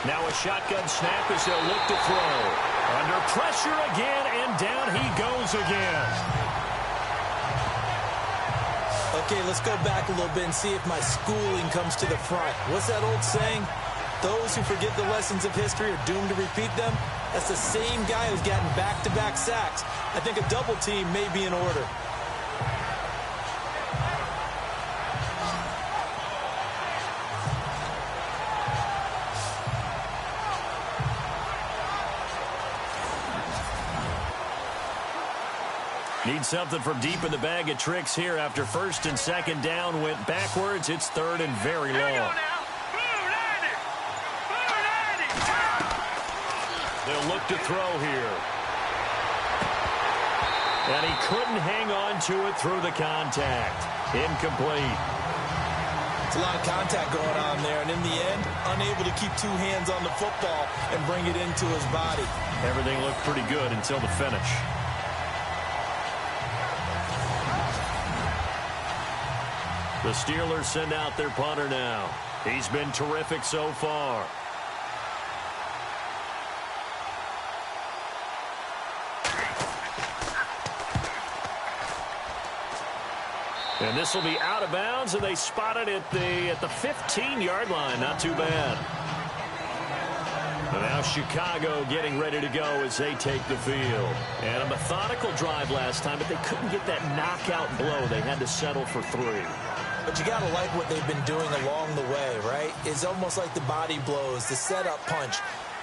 S2: Now a shotgun snap as they'll look to throw. Under pressure again, and down he goes again.
S3: Okay, let's go back a little bit and see if my schooling comes to the front. What's that old saying? Those who forget the lessons of history are doomed to repeat them. That's the same guy who's gotten back-to-back sacks. I think a double team may be in order.
S2: Need something from deep in the bag of tricks here after 1st and 2nd down went backwards. It's 3rd and very long. They'll look to throw here. And he couldn't hang on to it through the contact. Incomplete.
S3: It's a lot of contact going on there, and in the end, unable to keep 2 hands on the football and bring it into his body.
S2: Everything looked pretty good until the finish. The Steelers send out their punter now. He's been terrific so far. And this will be out of bounds, and they spot it at the 15-yard line. Not too bad. And now Chicago getting ready to go as they take the field. And a methodical drive last time, but they couldn't get that knockout blow. They had to settle for 3.
S3: But you got to like what they've been doing along the way, right? It's almost like the body blows, the setup punch.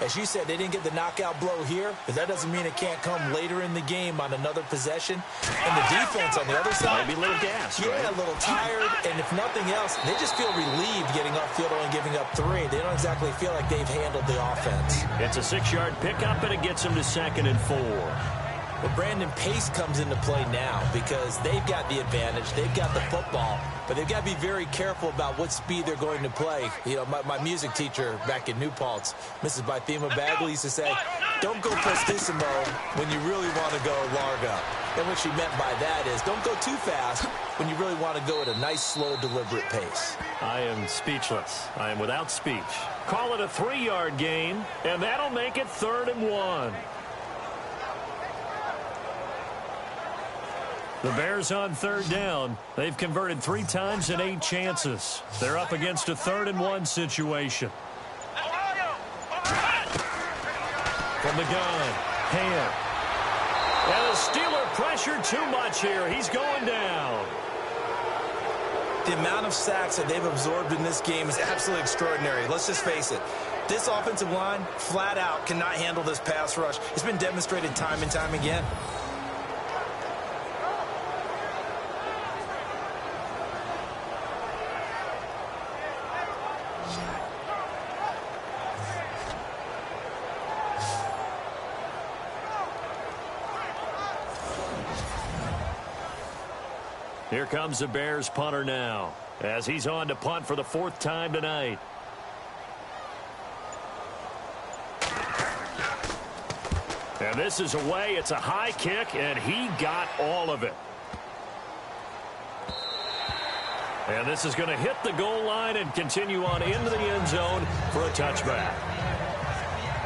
S3: As you said, they didn't get the knockout blow here, but that doesn't mean it can't come later in the game on another possession. And the defense on the other side,
S2: maybe a little gas,
S3: yeah,
S2: right?
S3: A little tired, and if nothing else, they just feel relieved getting off field and giving up 3. They don't exactly feel like they've handled the offense.
S2: It's a 6-yard pickup, and it gets them to 2nd and 4.
S3: But Brandon Pace comes into play now because they've got the advantage. They've got the football, but they've got to be very careful about what speed they're going to play. You know, my music teacher back in New Paltz, Mrs. Bythema Bagley, used to say, don't go prestissimo when you really want to go largo. And what she meant by that is don't go too fast when you really want to go at a nice, slow, deliberate pace.
S2: I am speechless. I am without speech. Call it a 3-yard gain, and that'll make it 3rd and 1. The Bears on 3rd down. They've converted 3 times in 8 chances. They're up against a 3rd and 1 situation. From the gun, Ham. And the Steeler pressure too much here. He's going down.
S3: The amount of sacks that they've absorbed in this game is absolutely extraordinary. Let's just face it. This offensive line, flat out, cannot handle this pass rush. It's been demonstrated time and time again.
S2: Here comes the Bears punter now as he's on to punt for the 4th time tonight. And this is away. It's a high kick, and he got all of it. And this is going to hit the goal line and continue on into the end zone for a touchback.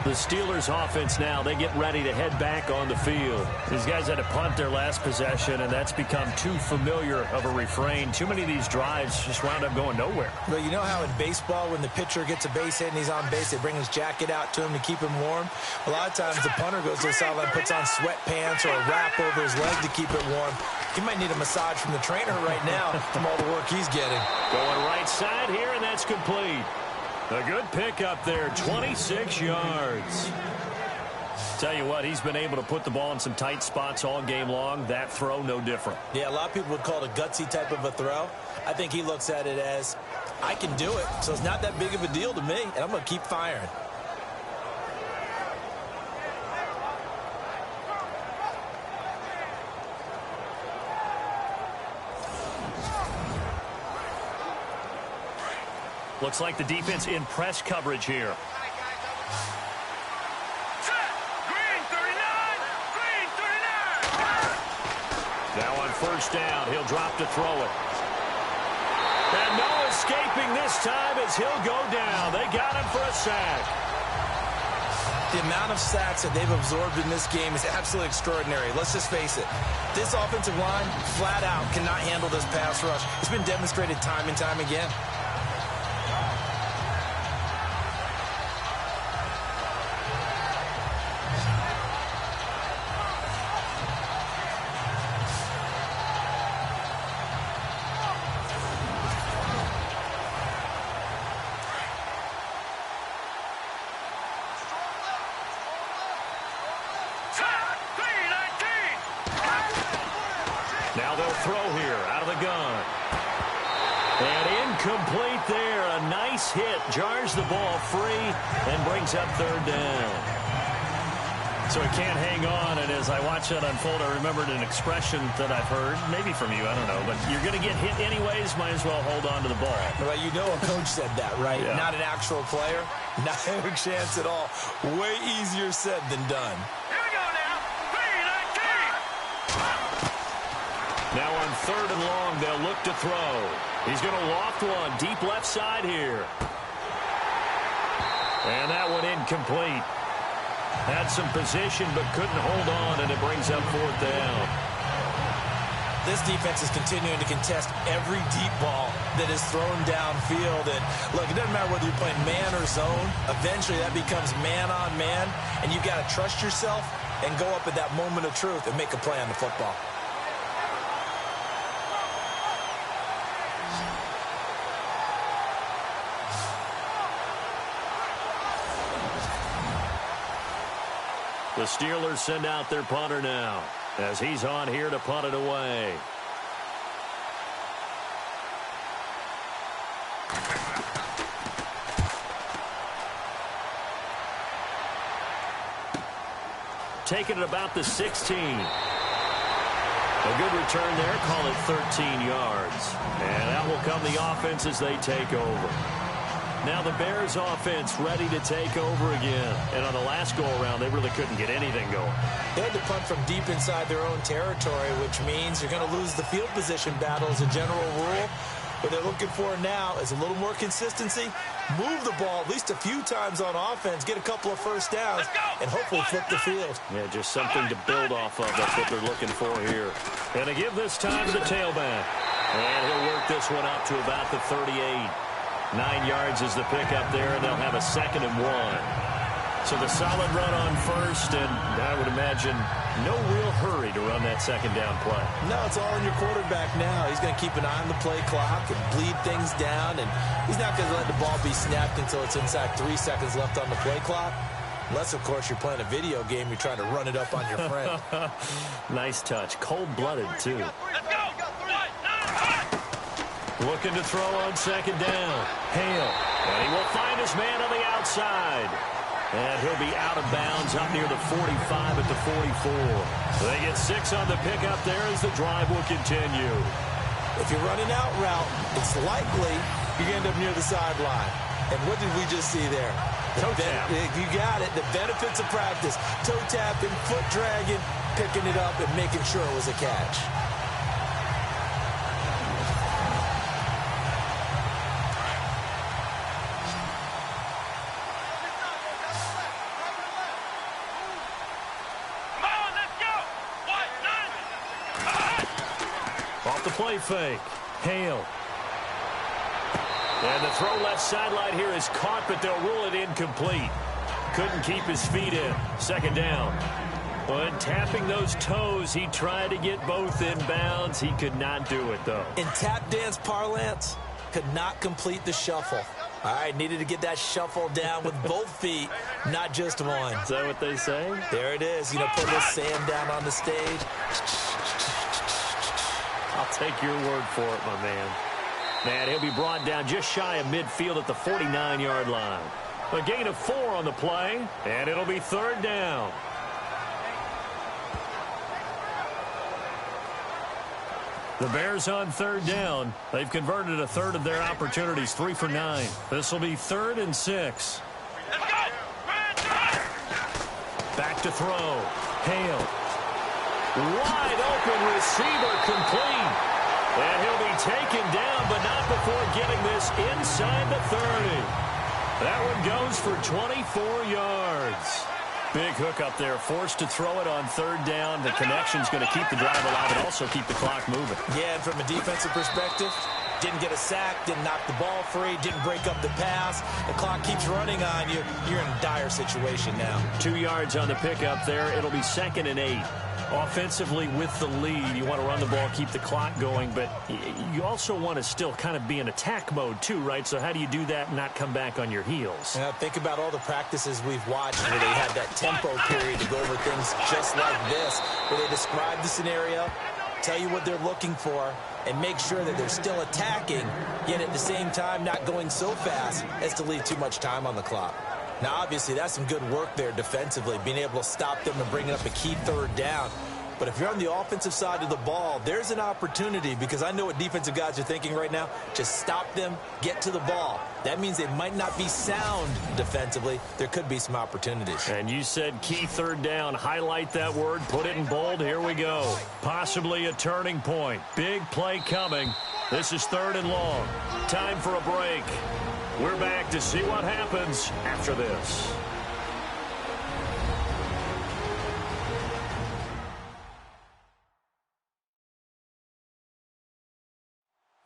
S2: The Steelers offense now, they get ready to head back on the field. These guys had to punt their last possession, and that's become too familiar of a refrain. Too many of these drives just wound up going nowhere.
S3: Well, you know how in baseball when the pitcher gets a base hit and he's on base, they bring his jacket out to him to keep him warm? A lot of times the punter goes to the sideline, puts on sweatpants or a wrap over his leg to keep it warm. He might need a massage from the trainer right now from all the work he's getting.
S2: Going right side here, and that's complete. A good pickup there, 26 yards. Tell you what, he's been able to put the ball in some tight spots all game long. That throw, no different.
S3: Yeah, a lot of people would call it a gutsy type of a throw. I think he looks at it as, I can do it, so it's not that big of a deal to me, and I'm going to keep firing.
S2: Looks like the defense in press coverage here.
S4: Green 39! Green 39!
S2: Now on 1st down, he'll drop to throw it. And no escaping this time as he'll go down. They got him for a sack.
S3: The amount of sacks that they've absorbed in this game is absolutely extraordinary. Let's just face it. This offensive line, flat out, cannot handle this pass rush. It's been demonstrated time and time again.
S2: Now they'll throw here out of the gun. And incomplete there. A nice hit. Jars the ball free and brings up 3rd down. So he can't hang on. And as I watch that unfold, I remembered an expression that I've heard, maybe from you, I don't know. But you're going to get hit anyways. Might as well hold on to the ball.
S3: Well, you know a coach said that, right?
S2: Yeah.
S3: Not an actual player. Not a chance at all. Way easier said than done.
S4: Here we go now. 3-19!
S2: Now on 3rd and long, they'll look to throw. He's going to loft one deep left side here. And that one incomplete. Had some position but couldn't hold on, and it brings up 4th down.
S3: This defense is continuing to contest every deep ball that is thrown downfield. And look, it doesn't matter whether you're playing man or zone. Eventually that becomes man on man, and you've got to trust yourself and go up at that moment of truth and make a play on the football.
S2: The Steelers send out their punter now as he's on here to punt it away. Taking it about the 16. A good return there. Call it 13 yards. And that will come the offense as they take over. Now the Bears offense ready to take over again. And on the last go-around, they really couldn't get anything going.
S3: They had to punt from deep inside their own territory, which means you're going to lose the field position battle as a general rule. What they're looking for now is a little more consistency. Move the ball at least a few times on offense, get a couple of first downs, and hopefully flip the field.
S2: Yeah, just something to build off of. That's what they're looking for here. And to give this time to the tailback. And he'll work this one up to about the 38. 9 yards is the pickup there, and they'll have a 2nd and 1. So the solid run on first, and I would imagine no real hurry to run that 2nd down play.
S3: No, it's all in your quarterback now. He's going to keep an eye on the play clock and bleed things down, and he's not going to let the ball be snapped until it's inside 3 seconds left on the play clock. Unless, of course, you're playing a video game, you're trying to run it up on your friend.
S2: Nice touch. Cold-blooded, too.
S4: Let's go.
S2: Looking to throw on 2nd down. Hale. And he will find his man on the outside. And he'll be out of bounds up near the 45 at the 44. They get 6 on the pickup there as the drive will continue.
S3: If you're running out route, it's likely you're going to end up near the sideline. And what did we just see there?
S2: Toe tap.
S3: You got it. The benefits of practice. Toe tapping, foot dragging, picking it up, and making sure it was a catch.
S2: Off the play fake. Hale. And the throw left sideline here is caught, but they'll rule it incomplete. Couldn't keep his feet in. 2nd down. When tapping those toes, he tried to get both in bounds. He could not do it, though.
S3: In tap dance parlance, could not complete the shuffle. All right, needed to get that shuffle down with both feet, not just one.
S2: Is that what they say?
S3: There it is. You know, put a little sand down on the stage.
S2: I'll take your word for it, my man. Man, he'll be brought down just shy of midfield at the 49-yard line. A gain of 4 on the play, and it'll be 3rd down. The Bears on 3rd down. They've converted a third of their opportunities, 3 for 9. This will be 3rd and 6.
S4: Let's go.
S2: Back to throw. Hale. Wide open receiver complete. And he'll be taken down, but not before getting this inside the 30. That one goes for 24 yards. Big hook up there, forced to throw it on 3rd down. The connection's going to keep the drive alive and also keep the clock moving.
S3: Yeah, and from a defensive perspective, didn't get a sack, didn't knock the ball free, didn't break up the pass. The clock keeps running on you. You're in a dire situation now.
S2: 2 yards on the pickup there. It'll be 2nd and 8. Offensively with the lead, you want to run the ball, keep the clock going, but you also want to still kind of be in attack mode too, right? So how do you do that and not come back on your heels?
S3: Yeah, think about all the practices we've watched where they had that tempo period to go over things just like this, where they describe the scenario, tell you what they're looking for, and make sure that they're still attacking, yet at the same time not going so fast as to leave too much time on the clock. Now, obviously, that's some good work there defensively, being able to stop them and bringing up a key 3rd down. But if you're on the offensive side of the ball, there's an opportunity, because I know what defensive guys are thinking right now. Just stop them, get to the ball. That means they might not be sound defensively. There could be some opportunities.
S2: And you said key 3rd down. Highlight that word, put it in bold. Here we go. Possibly a turning point. Big play coming. This is 3rd and long. Time for a break. We're back to see what happens after this.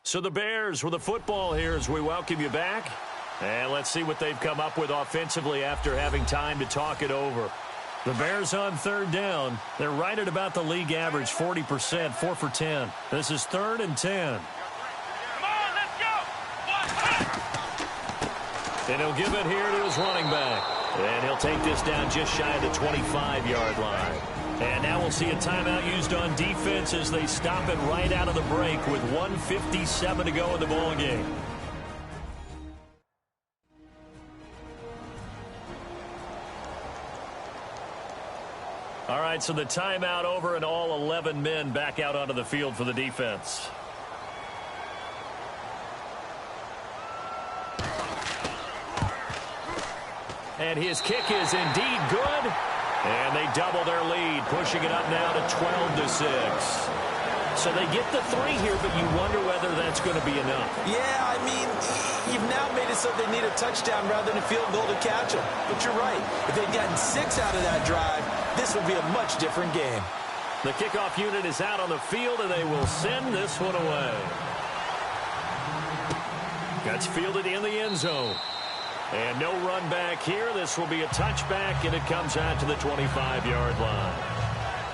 S2: So the Bears with the football here as we welcome you back. And let's see what they've come up with offensively after having time to talk it over. The Bears on 3rd down. They're right at about the league average, 40%, 4 for 10. This is 3rd and 10.
S4: Come on, let's go.
S2: And he'll give it here to his running back. And he'll take this down just shy of the 25-yard line. And now we'll see a timeout used on defense as they stop it right out of the break with 1:57 to go in the ball game. All right, so the timeout over and all 11 men back out onto the field for the defense. And his kick is indeed good. And they double their lead, pushing it up now to 12-6. So they get the 3 here, but you wonder whether that's going to be enough.
S3: Yeah, I mean, you've now made it so they need a touchdown rather than a field goal to catch them. But you're right. If they'd gotten 6 out of that drive, this would be a much different game.
S2: The kickoff unit is out on the field, and they will send this one away. That's fielded in the end zone. And no run back here. This will be a touchback, and it comes out to the 25-yard line.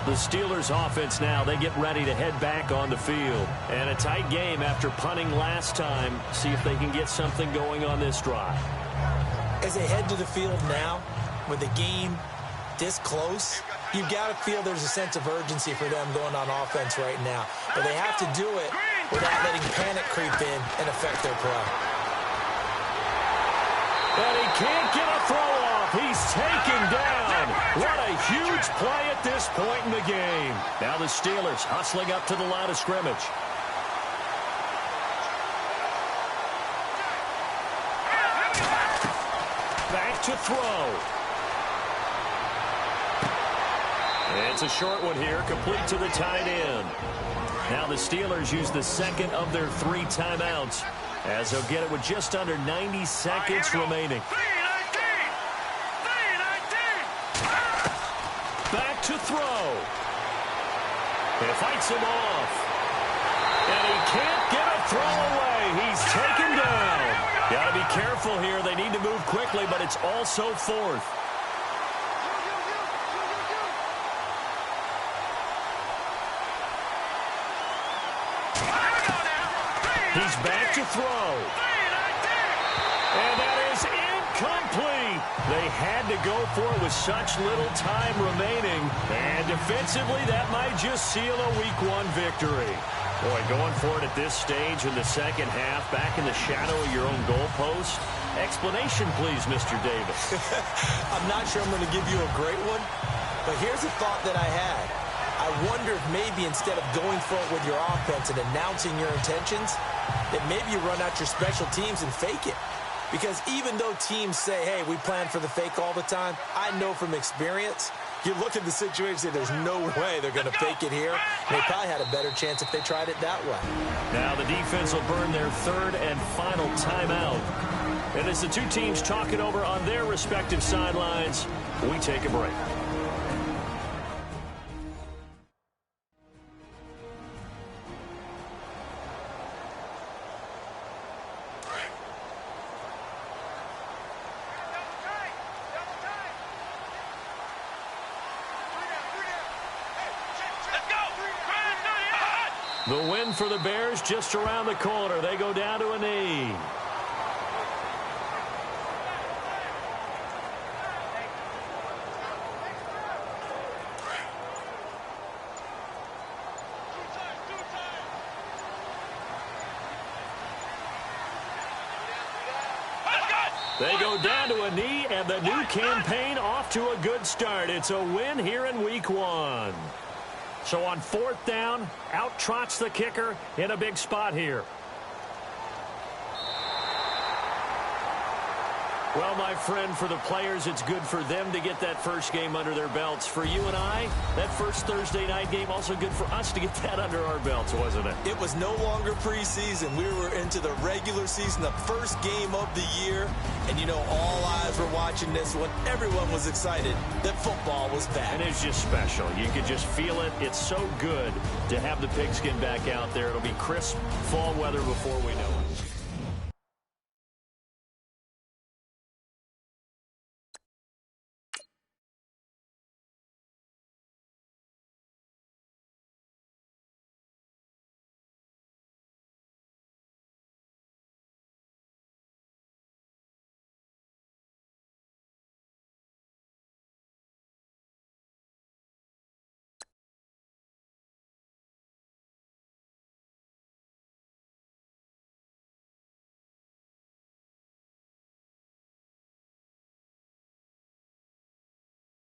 S2: The Steelers offense now, they get ready to head back on the field. And a tight game after punting last time. See if they can get something going on this drive.
S3: As they head to the field now, with the game this close, you've got to feel there's a sense of urgency for them going on offense right now. But they have to do it without letting panic creep in and affect their play.
S2: And he can't get a throw off. He's taken down. What a huge play at this point in the game. Now the Steelers hustling up to the line of scrimmage. Back to throw. It's a short one here, complete to the tight end. Now the Steelers use the second of their 3 timeouts, as they'll get it with just under 90 seconds remaining. Back to throw. It fights him off. And he can't get a throw away. He's taken down. Got to be careful here. They need to move quickly, but it's also 4th. He's back to throw. And that is incomplete. They had to go for it with such little time remaining. And defensively, that might just seal a Week 1 victory. Boy, going for it at this stage in the second half, back in the shadow of your own goalpost. Explanation, please, Mr. Davis.
S3: I'm not sure I'm going to give you a great one, but here's a thought that I had. I wonder if maybe instead of going for it with your offense and announcing your intentions, that maybe you run out your special teams and fake it. Because even though teams say, hey, we plan for the fake all the time, I know from experience, you look at the situation, there's no way they're going to fake it here. They probably had a better chance if they tried it that way.
S2: Now the defense will burn their 3rd and final timeout. And as the 2 teams talk it over on their respective sidelines, we take a break. The win for the Bears just around the corner. They go down to a knee. They go down to a knee, and the new campaign off to a good start. It's a win here in Week 1. So on 4th down, out trots the kicker in a big spot here. Well, my friend, for the players, it's good for them to get that first game under their belts. For you and I, that first Thursday night game, also good for us to get that under our belts, wasn't it?
S3: It was no longer preseason. We were into the regular season, the first game of the year. And, you know, all eyes were watching this one. Everyone was excited that football was back.
S2: And it's just special. You could just feel it. It's so good to have the pigskin back out there. It'll be crisp fall weather before we know it.